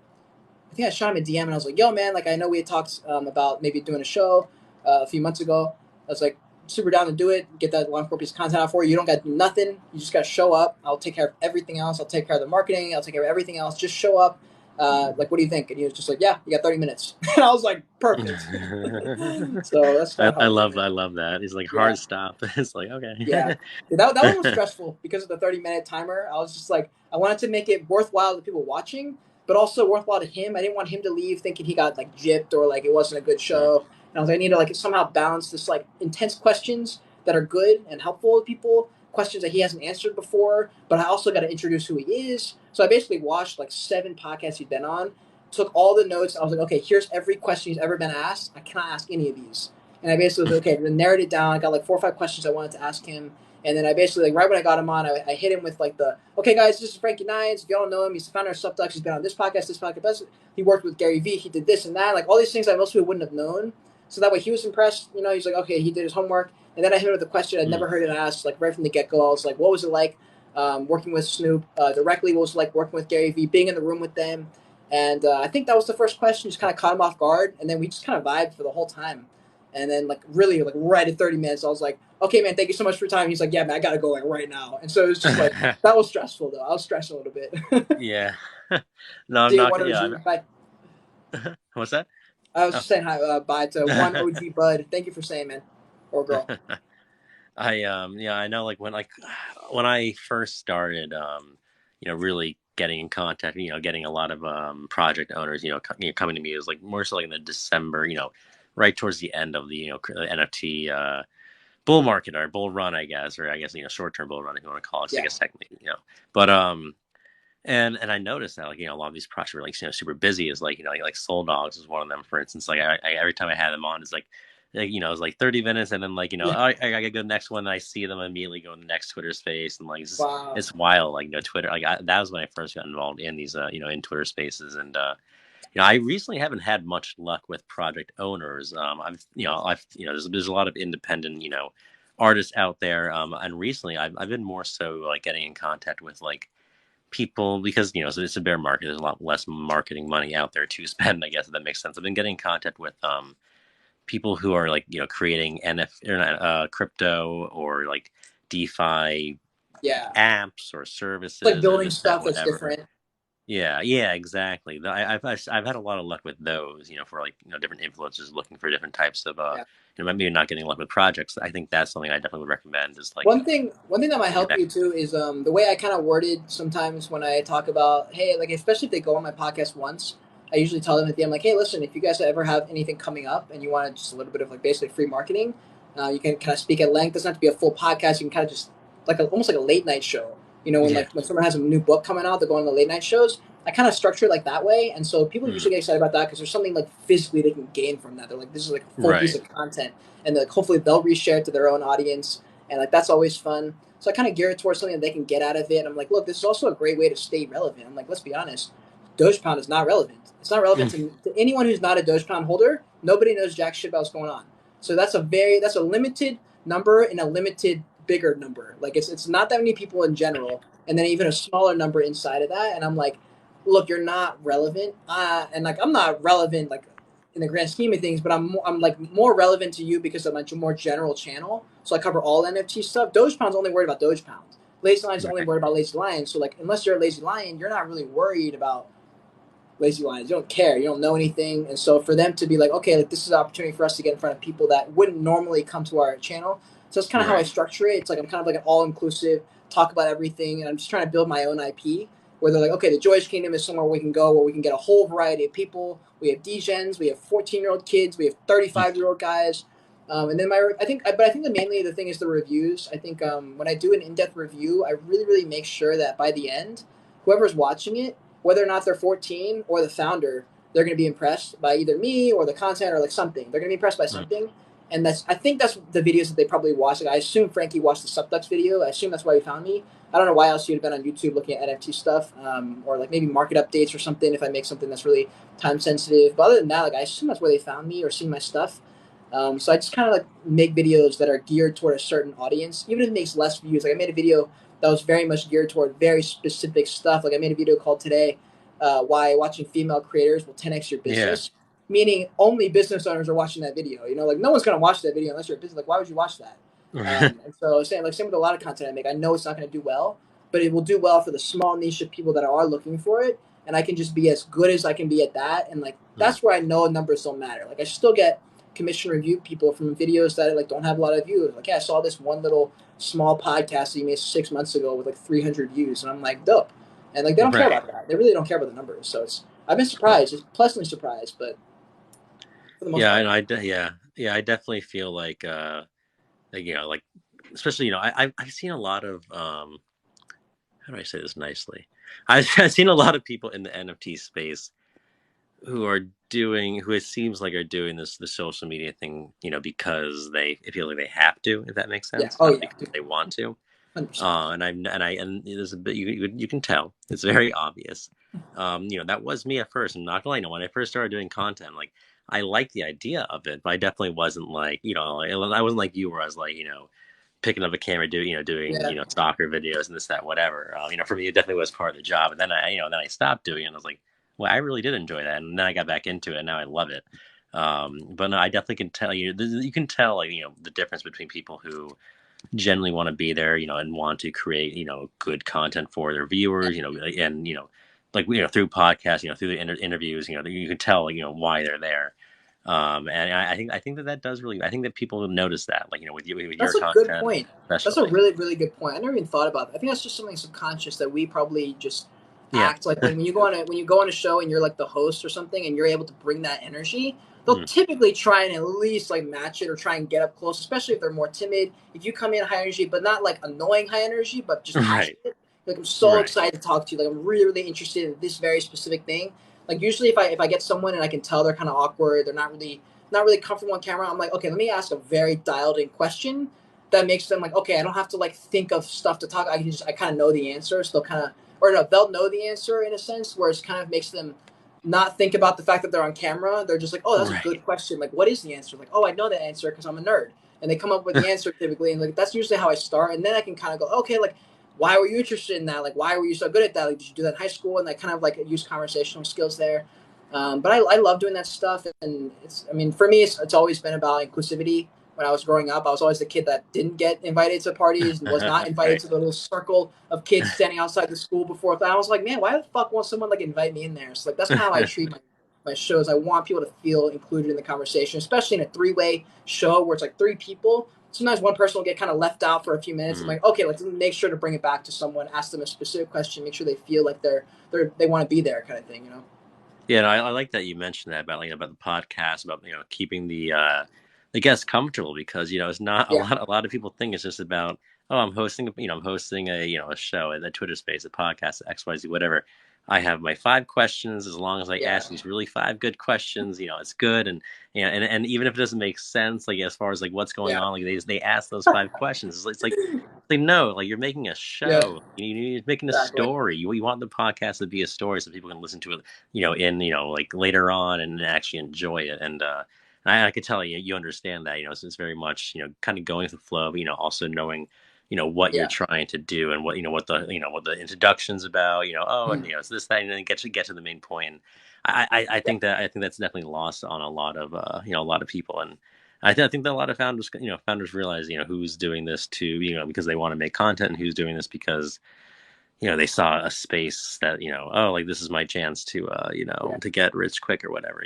think I shot him a DM and I was like, "Yo, man, like I know we had talked about maybe doing a show a few months ago." I was like, "Super down to do it. Get that one core piece of content out for you. You don't got to do nothing. You just got to show up. I'll take care of everything else. I'll take care of the marketing. I'll take care of everything else. Just show up. Like, what do you think?" And he was just like, "Yeah, you got 30 minutes." And I was like, "Perfect." So that's kind of how I I do love it. I love that. He's like Yeah, hard stop. It's like yeah. okay. That one was stressful because of the 30-minute timer. I was just like, I wanted to make it worthwhile to people watching, but also worthwhile to him. I didn't want him to leave thinking he got like gypped or like it wasn't a good Mm. show. And I was like, I need to like somehow balance this like intense questions that are good and helpful to people, questions that he hasn't answered before, but I also got to introduce who he is. So I basically watched like 7 podcasts he'd been on, took all the notes. I was like, okay, here's every question he's ever been asked. I cannot ask any of these. And I basically was like, okay, then narrowed it down. I got like 4 or 5 questions I wanted to ask him. And then I basically, like, right when I got him on, I hit him with, like, okay, guys, this is Frankie Nines. If y'all don't know him, he's the founder of Subducks. He's been on this podcast, this podcast. He worked with Gary Vee. He did this and that. Like, all these things that most people wouldn't have known. So that way he was impressed. You know, he's like, okay, he did his homework. And then I hit him with a question I'd Mm. never heard him ask, like, right from the get-go. I was like, what was it like working with Snoop directly? What was it like working with Gary Vee, being in the room with them? And I think that was the first question, just kind of caught him off guard, and then we just kind of vibed for the whole time. And then like really like right at 30 minutes, I was like, "Okay, man, thank you so much for your time." He's like, "Yeah, man, I gotta go like right now." And so it was just like that was stressful though. I was stressed a little bit. Yeah. No, I'm See you, not one gonna. Yeah. OG. Bye. What's that? I was Oh. just saying hi, bye to one OG bud. Thank you for saying, man, or girl. Yeah, I know like when I first started really getting in contact, getting a lot of project owners, coming to me. It was like more so like in the December, right towards the end of the NFT bull market or bull run, I guess, or I guess short-term bull run if you want to call it, 'cause I Yeah, guess technically, but and I noticed that like a lot of these projects were like super busy. Is like like Soul Dogs is one of them, for instance. Like every time I had them on, it's like it's like 30 minutes, and then like yeah. I gotta go to the next one, and I see them immediately go in the next Twitter space, and like Wow. it's wild. Like Twitter, like that was when I first got involved in these in Twitter spaces, and I recently haven't had much luck with project owners. I've there's a lot of independent artists out there, and recently I've been more so like getting in contact with like people because so it's a bear market. There's a lot less marketing money out there to spend. I guess if that makes sense. I've been getting in contact with people who are like creating crypto or like DeFi Yeah, apps or it's like services or building this that stuff that's whatever. different. Yeah, exactly. I've had a lot of luck with those, for like different influencers looking for different types of Yeah. maybe not getting luck with projects. I think that's something I definitely would recommend is like One thing that might get help back. you too is the way I kind of worded sometimes when I talk about, hey, like especially if they go on my podcast once, I usually tell them at the end like, hey, listen, if you guys ever have anything coming up and you want just a little bit of like basically free marketing, you can kind of speak at length. It doesn't have to be a full podcast. You can kind of just like almost like a late night show. When Yeah, like when someone has a new book coming out, they're going to late night shows. I kind of structure it like that way, and so people mm, usually get excited about that because there's something like physically they can gain from that. They're like, this is like a full piece right. of content, and like hopefully they'll reshare it to their own audience, and like that's always fun. So I kind of gear it towards something that they can get out of it. And I'm like, look, this is also a great way to stay relevant. I'm like, let's be honest, Dogepound is not relevant. It's not relevant to anyone who's not a Dogepound holder. Nobody knows jack shit about what's going on. So that's a limited number and a limited bigger number. Like it's not that many people in general, and then even a smaller number inside of that. And I'm like, look, you're not relevant. And like I'm not relevant like in the grand scheme of things, but I'm like more relevant to you because of my more general channel. So I cover all NFT stuff. Dogepound's only worried about Dogepound. Lazy Lion's only Right. worried about Lazy Lion. So like unless you're a Lazy Lion, you're not really worried about Lazy Lions. You don't care. You don't know anything. And so for them to be like, okay, like this is an opportunity for us to get in front of people that wouldn't normally come to our channel. So that's kind of how I Right. structure it. It's like I'm kind of like an all inclusive, talk about everything, and I'm just trying to build my own IP. Where they're like, okay, the Joyous Kingdom is somewhere we can go where we can get a whole variety of people. We have DGens, we have 14-year-old kids, we have 35-year-old guys. And then but I think that mainly the thing is the reviews. I think when I do an in-depth review, I really, really make sure that by the end, whoever's watching it, whether or not they're 14 or the founder, they're going to be impressed by either me or the content or like something. They're going to be impressed by something. And I think that's the videos that they probably watch. Like I assume Frankie watched the Subducks video. I assume that's why he found me. I don't know why else you'd have been on YouTube looking at NFT stuff, or like maybe market updates or something if I make something that's really time sensitive. But other than that, like I assume that's where they found me or seen my stuff. So I just kind of like make videos that are geared toward a certain audience, even if it makes less views. Like I made a video that was very much geared toward very specific stuff. Like I made a video called today, why watching female creators will 10x your Yeah. business, meaning only business owners are watching that video. Like no one's gonna watch that video unless you're a business. Like why would you watch that? Yeah. And so same with a lot of content I make. I know it's not gonna do well, but it will do well for the small niche of people that are looking for it. And I can just be as good as I can be at that. And like that's where I know numbers don't matter. Like I still get commission review people from videos that like don't have a lot of views. Like, yeah, I saw this one little small podcast that you made 6 months ago with like 300 views, and I'm like, dope. And like they don't care Right. about that. They really don't care about the numbers. So I've been surprised, just pleasantly surprised, but for the most Yeah, part, and yeah, I definitely feel like like especially I've seen a lot of how do I say this nicely? I've seen a lot of people in the NFT space who are doing who it seems like are doing this the social media thing, because they it feel like they have to, if that makes yeah. sense, Oh not yeah, because they want to. 100%. And there's a bit you can tell it's very obvious. That was me at first. I'm not gonna lie. When I first started doing content, like I liked the idea of it, but I definitely wasn't like I wasn't like you, where I was like picking up a camera, doing Yeah, soccer videos and this that whatever. For me, it definitely was part of the job. And then I stopped doing it. And I was like, well, I really did enjoy that, and then I got back into it, and now I love it. But no, I definitely can tell you can tell like the difference between people who generally want to be there, and want to create good content for their viewers, and like through podcasts, through the interviews, you can tell why they're there. And I think that does really. I think that people notice that, like with your That's a good content, point. That's a especially. really, really good point. I never even thought about that. I think that's just something subconscious that we probably just Yeah. act like when you go on a show and you're like the host or something and you're able to bring that energy. They'll Mm. typically try and at least like match it or try and get up close, especially if they're more timid. If you come in high energy, but not like annoying high energy, but just Right. passionate. Like I'm so Right. excited to talk to you. Like I'm really, really interested in this very specific thing. Like usually if I get someone and I can tell they're kind of awkward, they're not really comfortable on camera. I'm like, okay, let me ask a very dialed in question that makes them like, okay, I don't have to like think of stuff to talk. I kind of know the answer, so they'll kind of, or no, they'll know the answer in a sense, where it kind of makes them not think about the fact that they're on camera. They're just like, oh, that's a Right. good question. Like, what is the answer? Like, oh, I know the answer because I'm a nerd, and they come up with the answer typically, and like that's usually how I start, and then I can kind of go, okay, like. Why were you interested in that? Like, why were you so good at that? Like, did you do that in high school? And I kind of like use conversational skills there. But I love doing that stuff, and I mean, for me, it's always been about inclusivity. When I was growing up, I was always the kid that didn't get invited to parties and was not invited Right. to the little circle of kids standing outside the school before class. I was like, man, why the fuck won't someone like invite me in there? So like that's kind of how I treat my shows. I want people to feel included in the conversation, especially in a three-way show where it's like three people. Sometimes one person will get kind of left out for a few minutes. I'm Mm. like, okay, let's make sure to bring it back to someone, ask them a specific question, make sure they feel like they want to be there, kind of thing, you know? Yeah, no, I like that you mentioned that about about the podcast, about keeping the guests comfortable, because it's not Yeah, a lot of people think it's just about, oh, I'm hosting a a show, a Twitter space, a podcast, XYZ, whatever. I have my 5 questions. As long as I yeah, ask these really 5 good questions, it's good. And and even if it doesn't make sense, like as far as like what's going yeah, on, like they ask those 5 questions. It's like no, like you're making a yeah, show. You're making a exactly. story. You want the podcast to be a story so people can listen to it, in like later on, and actually enjoy it. And I could tell you understand that. It's very much kind of going with the flow, but also knowing what you're Yeah. trying to do, and what the what the introduction's about. Oh, and Mm. it's this, that, and then get to the main point. I Yeah. think that's definitely lost on a lot of a lot of people. And I think that a lot of founders realize who's doing this to because they want to make content, and who's doing this because they saw a space that oh, like this is my chance to Yeah. to get rich quick or whatever.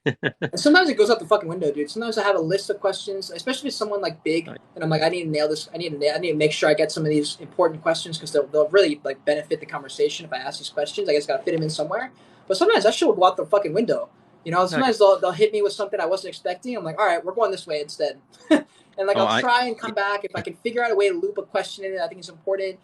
And sometimes it goes out the fucking window, dude. Sometimes I have a list of questions, especially if someone like big, and I'm like, I need to nail this. I need to make sure I get some of these important questions because they'll really like benefit the conversation if I ask these questions. I just gotta fit them in somewhere. But sometimes that shit will go out the fucking window. Oh yeah. Sometimes they'll hit me with something I wasn't expecting. I'm like, all right, we're going this way instead. And like Oh, I'll try and come back if I can figure out a way to loop a question in it. I think it's important.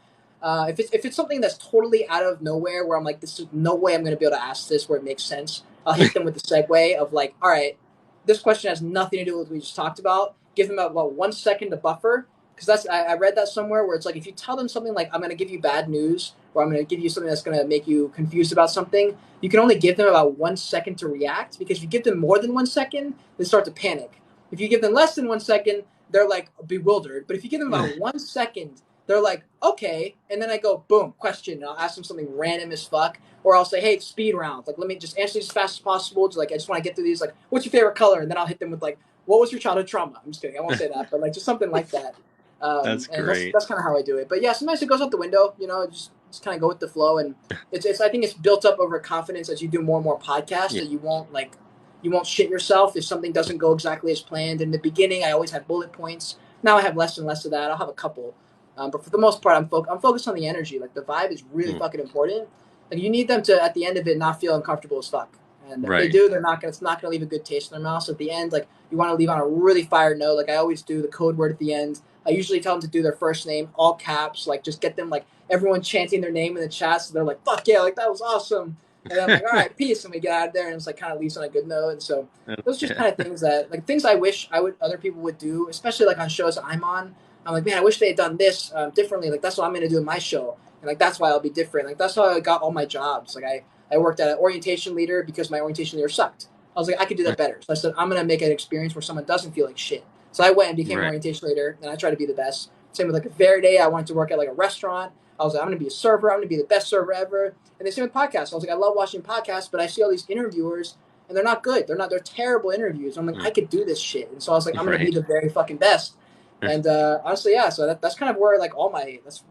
If it's something that's totally out of nowhere where I'm like, this is no way I'm going to be able to ask this where it makes sense. I'll hit them with the segue of like, all right, this question has nothing to do with what we just talked about. Give them about 1 second to buffer because I read that somewhere where it's like if you tell them something like I'm going to give you bad news or I'm going to give you something that's going to make you confused about something, you can only give them about 1 second to react because if you give them more than 1 second, they start to panic. If you give them less than 1 second, they're like bewildered. But if you give them about 1 second, they're like, okay. And then I go, boom, question. And I'll ask them something random as fuck. Or I'll say, hey, speed round. Like, let me just answer these as fast as possible. Just like, I just want to get through these. Like, what's your favorite color? And then I'll hit them with like, what was your childhood trauma? I'm just kidding. I won't say that, but like just something like that. that's And that's great. that's kind of how I do it. But yeah, sometimes it goes out the window. Just kind of go with the flow. And it's I think it's built up over confidence as you do more and more podcasts Yeah. that you won't shit yourself if something doesn't go exactly as planned. In the beginning, I always had bullet points. Now I have less and less of that. I'll have a couple, but for the most part, I'm focused on the energy. Like the vibe is really Mm. fucking important. Like you need them to at the end of it not feel uncomfortable as fuck. And if they Right. do, it's not gonna leave a good taste in their mouth. So at the end, like you want to leave on a really fire note. Like I always do the code word at the end. I usually tell them to do their first name, all caps. Like just get them like everyone chanting their name in the chat, so they're like, "Fuck yeah!" Like that was awesome. And then I'm like, "All right, peace," and we get out of there, and it's like kind of leaves on a good note. And so those are just Yeah. kind of things that like things I wish other people would do, especially like on shows that I'm on. I'm like, man, I wish they had done this differently. Like that's what I'm gonna do in my show, and like that's why I'll be different. Like that's how I got all my jobs. Like I worked at an orientation leader because my orientation leader sucked. I was like, I could do that Right. better. So I said, I'm gonna make an experience where someone doesn't feel like shit. So I went and became an Right. orientation leader, and I try to be the best. Same with like a Verde. I wanted to work at like a restaurant. I was like, I'm going to be a server. I'm going to be the best server ever. And the same with podcasts. I was like, I love watching podcasts, but I see all these interviewers and they're not good. They're terrible interviews. I'm like, I could do this shit. And so I was like, I'm going to be Right. the very fucking best. And honestly, yeah. So that's kind of where like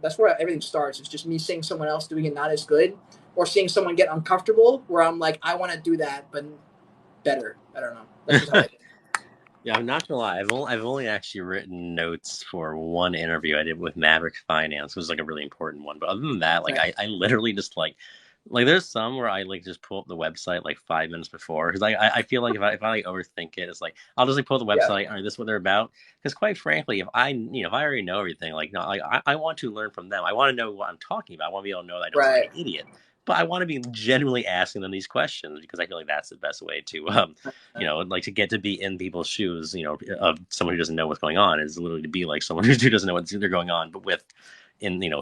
that's where everything starts. It's just me seeing someone else doing it not as good, or seeing someone get uncomfortable where I'm like, I want to do that, but better. I don't know. That's just how I think. Yeah, I'm not gonna lie. I've only actually written notes for one interview I did with Maverick Finance. It was like a really important one. But other than that, like Right. I literally just like there's some where I like just pull up the website like 5 minutes before because I feel like if I like overthink it, it's like I'll just like pull up the Yeah. website. All right, this is what they're about. Because quite frankly, if I already know everything, like no, like I want to learn from them. I want to know what I'm talking about. I want to be able to know that I don't sound like Right. an idiot. But I want to be genuinely asking them these questions because I feel like that's the best way to like to get to be in people's shoes, of someone who doesn't know what's going on is literally to be like someone who doesn't know what's they're going on, but with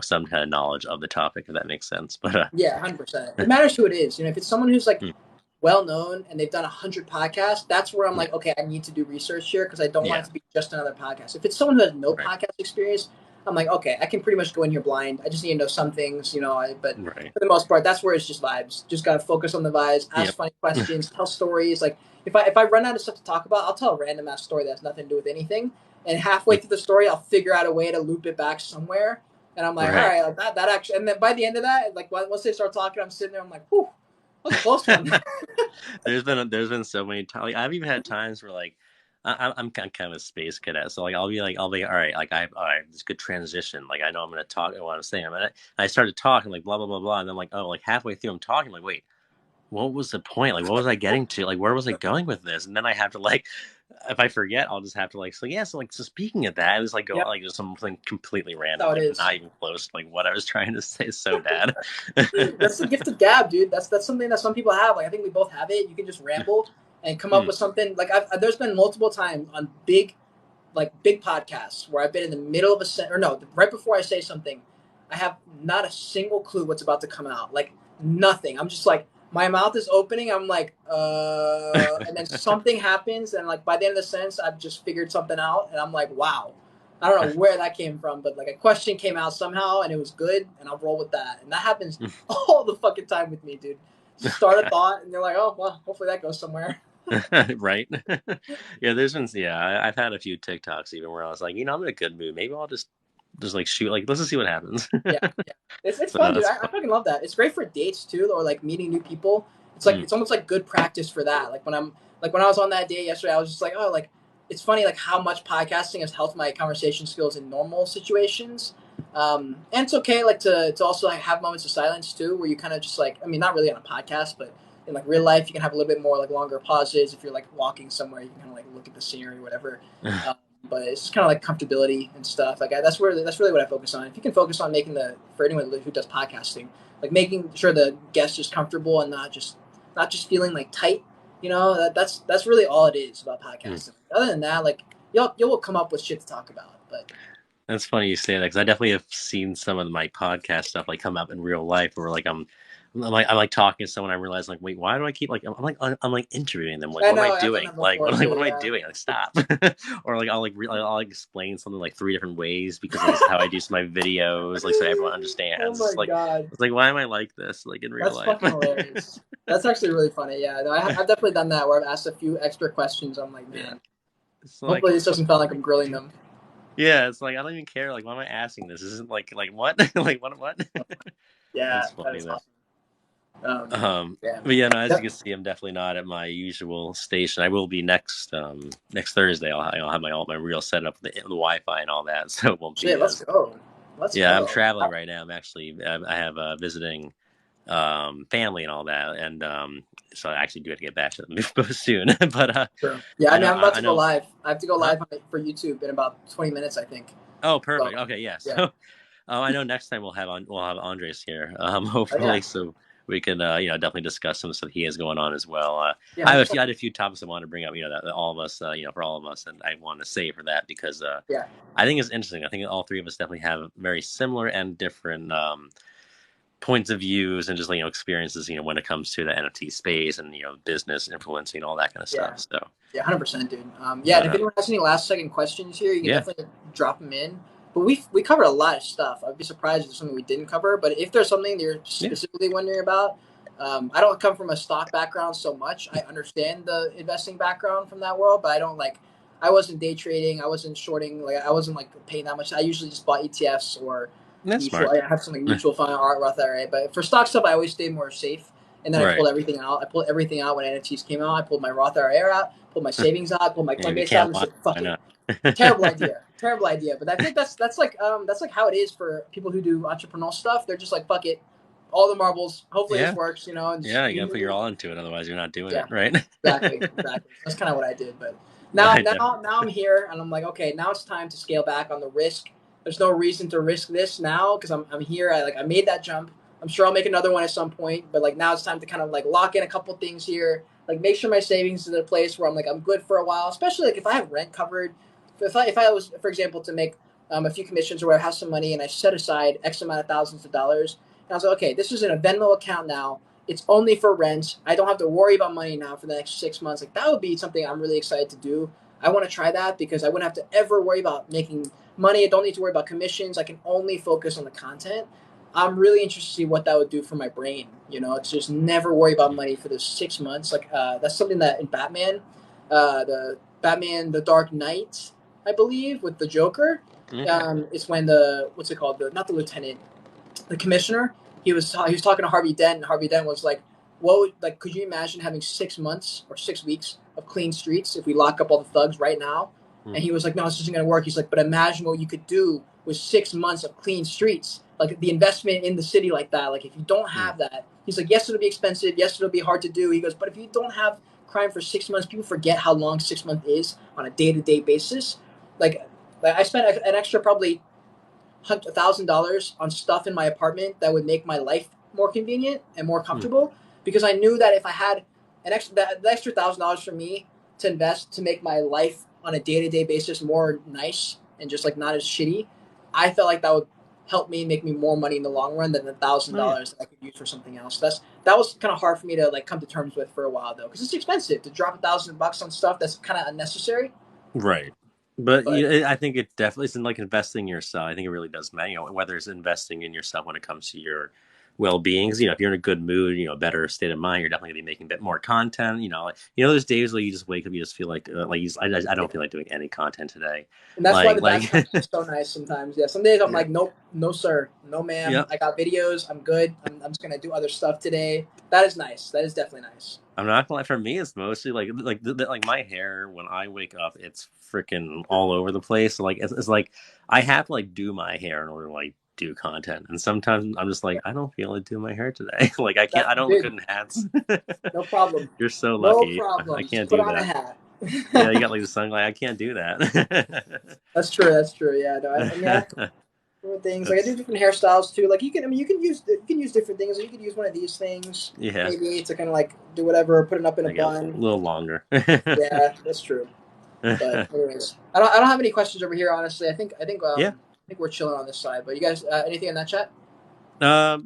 some kind of knowledge of the topic, if that makes sense. But Yeah, 100%. It matters who it is. If it's someone who's like mm, well known and they've done 100 podcasts, that's where I'm yeah, like, okay, I need to do research here because I don't want yeah, it to be just another podcast. If it's someone who has no right, podcast experience, I'm like, okay, I can pretty much go in here blind. I just need to know some things, but right, for the most part, that's where it's just vibes. Just gotta focus on the vibes, ask yep, funny questions, tell stories. Like if I run out of stuff to talk about, I'll tell a random ass story that has nothing to do with anything. And halfway through the story, I'll figure out a way to loop it back somewhere. And I'm like, all right. right, like that actually. And then by the end of that, like once they start talking, I'm sitting there. I'm like, whew, that was a close one. There's been so many times. Like, I've even had times where like I'm kind of a space cadet, so like I'll be all right. Like all right, this good transition. Like I know I'm gonna talk what I'm saying. I started talking like blah blah blah blah, and then like oh like halfway through I'm talking like wait, what was the point? Like, what was I getting to? Like, where was I going with this? And then I have to like, if I forget, I'll just have to like, so yeah, so speaking of that, it was like go Yep, like just something completely that's random, how it like is. not even close to like what I was trying to say. So bad. That's the gift of gab, dude. That's something that some people have. Like I think we both have it. You can just ramble and come up Mm, with something. Like there's been multiple times on big podcasts where I've been in the middle of a or no, right before I say something, I have not a single clue what's about to come out. Like nothing. I'm just like my mouth is opening. I'm like, and then something happens, and like by the end of the sentence, I've just figured something out, and I'm like, wow. I don't know where that came from, but like a question came out somehow, and it was good, and I'll roll with that. And that happens all the fucking time with me, dude. Just start a thought, and you're like, oh well, hopefully that goes somewhere. right. Yeah, I've had a few TikToks even where I was like, I'm in a good mood. Maybe I'll just like shoot like let's just see what happens. Yeah, yeah. It's But fun, no, dude. that's I fun. fucking love that. It's great for dates too, or like meeting new people. Mm, It's almost like good practice for that. When I was on that date yesterday, I was just like, oh, like it's funny like how much podcasting has helped my conversation skills in normal situations. And it's okay like to also like have moments of silence too, where you kind of just like I mean not really on a podcast, but in like real life you can have a little bit more like longer pauses. If you're like walking somewhere, you can kind of like look at the scenery or whatever. But it's just kind of like comfortability and stuff. Like that's really what I focus on. If you can focus on making for anyone who does podcasting, like making sure the guest is comfortable and not just feeling like tight. That's really all it is about mm. podcasting. Other than that, like you'll come up with shit to talk about. But That's funny you say that because I definitely have seen some of my podcast stuff like come up in real life where like I'm like talking to someone I realize like wait why do I keep like I'm like interviewing them like I what am I know I've done doing that like before what too. am I Yeah. doing like stop or like I'll like explain something like three different ways because this is how I do some of my videos like so everyone Oh understands my god, it's like why am I like this like in real that's life. fucking hilarious. That's actually really funny. Yeah, no, I've definitely done that where I've asked a few extra questions. I'm like, Yeah, man, it's like hopefully this doesn't sound like I'm grilling them. yeah it's like I don't even care like why am I asking this isn't like what like what Yeah, that's that funny is though. awesome. Yeah. But yeah, no, as you can Yep. see, I'm definitely not at my usual station. I will be next Thursday. I'll have my real setup, the Wi-Fi and all that, so it won't Shit, be let's as. go. Let's Yeah, I'm go. traveling right now. I have visiting family and all that, and so I actually do have to get back to them soon. But True. Yeah, I I mean, know I'm about I to go know. live. I have to go Huh? live for YouTube in about 20 minutes, I think. Oh, So, perfect. Okay, yeah. yeah. So, I know next time we'll have Andres here. Oh, yeah. Hopefully, so we can definitely discuss some stuff he has going on as well. Yeah, 100%. I had a few topics I want to bring up. That all of us, for all of us, and I want to say for that because Yeah. I think it's interesting. I think all three of us definitely have very similar and different points of views and just experiences. When it comes to the NFT space and business influencing all that kind of Yeah. stuff. So, Yeah, 100%, dude. Yeah, and but if anyone has any last second questions here, you can yeah. definitely drop them in. but we covered a lot of stuff. I'd be surprised if there's something we didn't cover. But if there's something that you're Yeah. specifically wondering about, I don't come from a stock background so much. I understand the investing background from that world, but I don't like. I wasn't day trading. I wasn't shorting. Like I wasn't like paying that much. I usually just bought ETFs or That's mutual. smart. I have some like mutual fund or Roth IRA. But for stock stuff, I always stayed more safe. And then I Right. pulled everything out. I pulled everything out when NFTs came out. I pulled my Roth IRA out, pulled my savings out, pulled my Yeah, if you Coinbase out, can't and lie, said, "Fuck why it." not? Terrible idea. Terrible idea. But I think that's like how it is for people who do entrepreneurial stuff. They're just like, fuck it, all the marbles. Hopefully this Yeah. works, you know, and just Yeah, you you gotta put your move. all into it, otherwise you're not doing Yeah, it, right? exactly. That's kind of what I did. But now I now now I'm here and I'm like, okay, now it's time to scale back on the risk. There's no reason to risk this now because I'm here. I made that jump. I'm sure I'll make another one at some point. But like now it's time to kind of like lock in a couple things here. Like make sure my savings is at a place where I'm like I'm good for a while. Especially like if I have rent covered. If I was, for example, to make a few commissions or where I have some money and I set aside X amount of thousands of dollars, and I was like, okay, this is in a Venmo account now. It's only for rent. I don't have to worry about money now for the next 6 months. Like that would be something I'm really excited to do. I want to try that because I wouldn't have to ever worry about making money. I don't need to worry about commissions. I can only focus on the content. I'm really interested to see what that would do for my brain. You know, it's just never worry about money for those 6 months. Like that's something that in Batman, the Batman, the Dark Knight, I believe, with the Joker. Okay. It's when the what's it called? The not the lieutenant, the commissioner. He was talking to Harvey Dent, and Harvey Dent was like, "What would, like? Could you imagine having 6 months or 6 weeks of clean streets if we lock up all the thugs right now?" Hmm. And he was like, "No, this isn't going to work." He's like, "But imagine what you could do with 6 months of clean streets, like the investment in the city like that. Like if you don't Hmm. have that, he's like, yes, it'll be expensive. Yes, it'll be hard to do." He goes, "But if you don't have crime for 6 months, people forget how long 6 months is on a day to day basis. Like, like I spent an extra probably $1,000 on stuff in my apartment that would make my life more convenient and more Hmm. comfortable because I knew that if I had the extra $1,000 for me to invest to make my life on a day to day basis more nice and just like not as shitty, I felt like that would help me make me more money in the long run than the thousand Oh yeah. dollars that I could use for something else. That was kind of hard for me to like come to terms with for a while though because it's expensive to drop $1,000 on stuff that's kind of unnecessary. Right. But But I think it definitely isn't like investing in yourself. I think it really does matter. Whether it's investing in yourself when it comes to your well-being. 'Cause, if you're in a good mood, better state of mind, you're definitely gonna be making a bit more content. There's days where you just wake up, you just feel like I don't feel like doing any content today. And that's why Like the like background is so nice sometimes. Yeah, some days I'm yeah, like, nope, no sir, no ma'am. yeah. I got videos. I'm good. I'm just gonna do other stuff today. That is nice. That is definitely nice. I'm not gonna lie. For me, it's mostly like my hair when I wake up, it's freaking all over the place. So, like it's like I have to like do my hair in order to like do content, and sometimes I'm just like I don't feel like doing my hair today. Like I can't. That I don't look dude, good in hats. no problem. You're so No lucky. I problem. Just can't put do on a that. Yeah, you hat. got like the sunglasses. I can't do that. That's true. That's true. Yeah. No, I mean, I different things. Like I do That's different hairstyles too. Like you can, I mean, you can use different things. Like, you could use one of these things yeah. maybe to kind of like do whatever, put it up in a I got a bun. little longer. Yeah, that's true. But anyways, I don't have any questions over here. Honestly, Yeah. I think we're chilling on this side. But you guys, anything in that chat? No,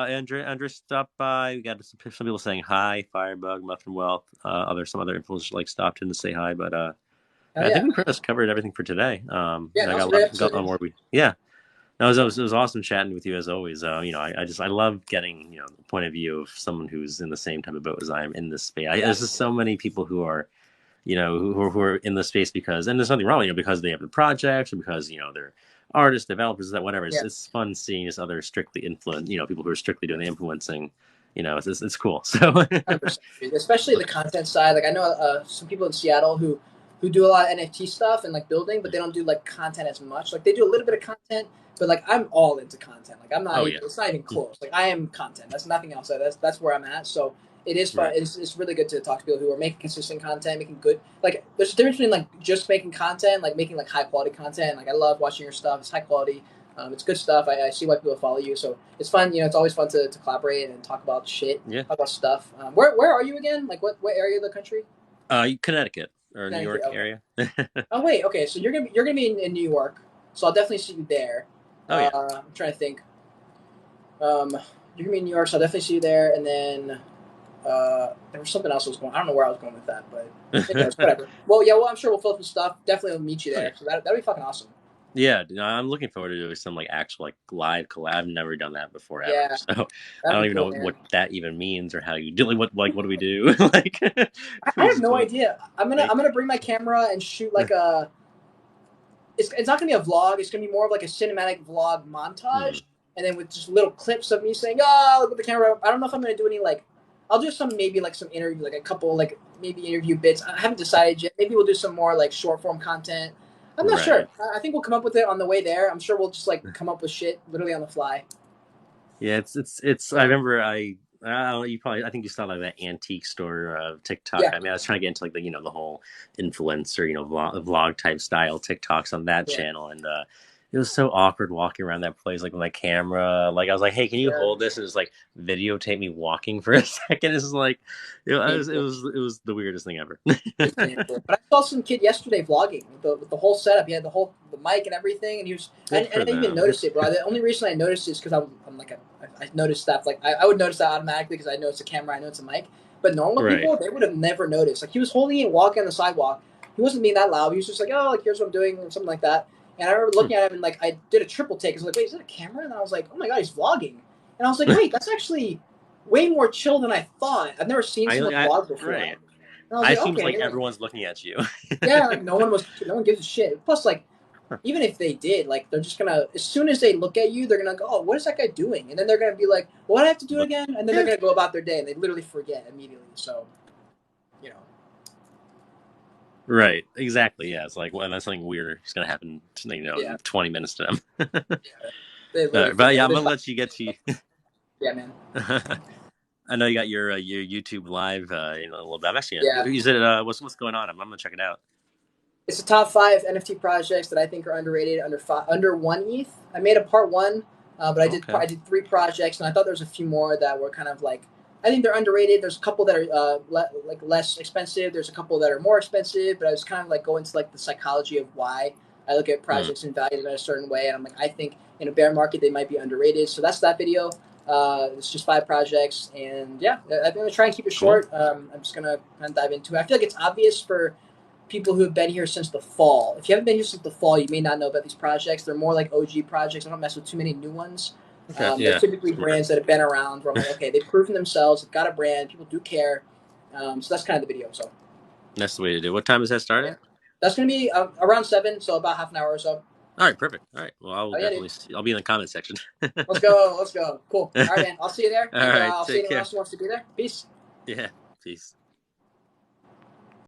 Andrew stopped by. We got some people saying hi, Firebug, Muffin Wealth, some other influencers like stopped in to say hi, but Hell yeah, I think yeah, we pretty much covered everything for today. yeah. I That was got a a great got episode. on more. Yeah, no, it was awesome chatting with you as always. I love getting the point of view of someone who's in the same type of boat as I am in this space. Yeah, There's just so many people who are who are in the space because, and there's nothing wrong, because they have the projects or because they're artists, developers, that whatever. It's, yeah. it's fun seeing just other strictly influence, people who are strictly doing the influencing. It's cool. So 100%. Especially the content side. Like I know some people in Seattle who do a lot of NFT stuff and like building, but they don't do like content as much. Like they do a little bit of content, but like I'm all into content. Like I'm not oh even. yeah, It's not even close. Like I am content. That's nothing else. That's where I'm at. So it is fun. right. It's really good to talk to people who are making consistent content, making good. Like there's a difference between like just making content, like making like high quality content. Like I love watching your stuff. It's high quality. It's good stuff. I see why people follow you. So it's fun. It's always fun to collaborate and talk about shit, Yeah. talk about stuff. Where are you again? Like what area of the country? Connecticut or New Connecticut. York Okay. area. Oh wait. Okay. So you're gonna be in New York. So I'll definitely see you there. Oh yeah. I'm trying to think. You're gonna be in New York, so I'll definitely see you there. And then there was something else I was going. I don't know where I was going with that, but anyways, whatever. Well, yeah. Well, I'm sure we'll fill some stuff. Definitely will meet you Oh yeah. there. So that'd be fucking awesome. Yeah, I'm looking forward to doing some like actual like live collab. I've never done that before ever, Yeah, so I that'd don't be even cool, know what man. that even means or how you do what do we do? Like I we have just no put idea. like I'm gonna bring my camera and shoot like a. It's not gonna be a vlog. It's gonna be more of like a cinematic vlog hmm, montage, and then with just little clips of me saying, "Oh, look at the camera." I don't know if I'm gonna do any like. I'll do some maybe like some interview, like a couple like maybe interview bits. I haven't decided yet. Maybe we'll do some more like short form content. I'm not right. sure. I think we'll come up with it on the way there. I'm sure we'll just like come up with shit literally on the fly. Yeah, it's. I So remember I don't know, you probably I think you saw like that antique store TikTok. yeah, I mean, I was trying to get into like the whole influencer vlog type style TikToks on that yeah, channel, and it was so awkward walking around that place like with my camera. Like I was like, hey, can you yeah. hold this and just like videotape me walking for a second? It's like Painful. it was the weirdest thing ever. It's painful. But I saw some kid yesterday vlogging with the whole setup. He had the mic and everything, and he was. Good I for didn't even them. Good notice it, bro. The only reason I noticed is because I'm like I noticed stuff like I would notice that automatically because I know it's a camera, I know it's a mic. But normal right. people, they would have never noticed. Like he was holding it, walking on the sidewalk. He wasn't being that loud. He was just like, oh, like here's what I'm doing, or something like that. And I remember Hmm. looking at him and like I did a triple take. I was like, wait, is that a camera? And I was like, oh my god, he's vlogging. And I was like, wait, that's actually way more chill than I thought. I've never seen someone I vlog before. right. And I was I like, seems like okay, like everyone's looking at you. yeah, like no one gives a shit. Plus, like even if they did, like they're just gonna as soon as they look at you, they're gonna go, oh, what is that guy doing? And then they're gonna be like, what do I have to do But again? And then they're yeah, gonna go about their day, and they literally forget immediately. So you know, right, exactly. Yeah, it's like well, that's something weird is gonna happen. yeah, In 20 minutes to them. yeah, they literally But forget. yeah, Or I'm they gonna find, let you get to. yeah, man, I know you got your YouTube live a little bit. I'm actually yeah. is it what's going on? I'm gonna check it out. It's the top five NFT projects that I think are underrated under one ETH. I made a part one, but Okay, I did three projects, and I thought there was a few more that were kind of like I think they're underrated. There's a couple that are like less expensive. There's a couple that are more expensive, but I was kind of like going to like the psychology of why I look at hmm. projects and value them in a certain way, and I'm like I think in a bear market they might be underrated. So that's that video. It's just five projects, and yeah, I'm gonna try and keep it Cool. short. I'm just gonna kind of dive into it. I feel like it's obvious for people who have been here since the fall. If you haven't been here since the fall, you may not know about these projects. They're more like OG projects. I don't mess with too many new ones. Okay, They're yeah, typically smart. brands that have been around where I'm like, okay, they've proven themselves, they've got a brand, people do care. So that's kind of the video. So That's the way to do. What time is that yeah, starting? that's going to be around 7, so about half an hour or so. All right, perfect. All right, well, I will Oh, yeah, dude. definitely see. I'll be in the comment section. Let's go. Let's go. Cool. All All right, man. I'll see you there, and right, I'll see take anyone care. else who wants to be there. Peace. Yeah, peace.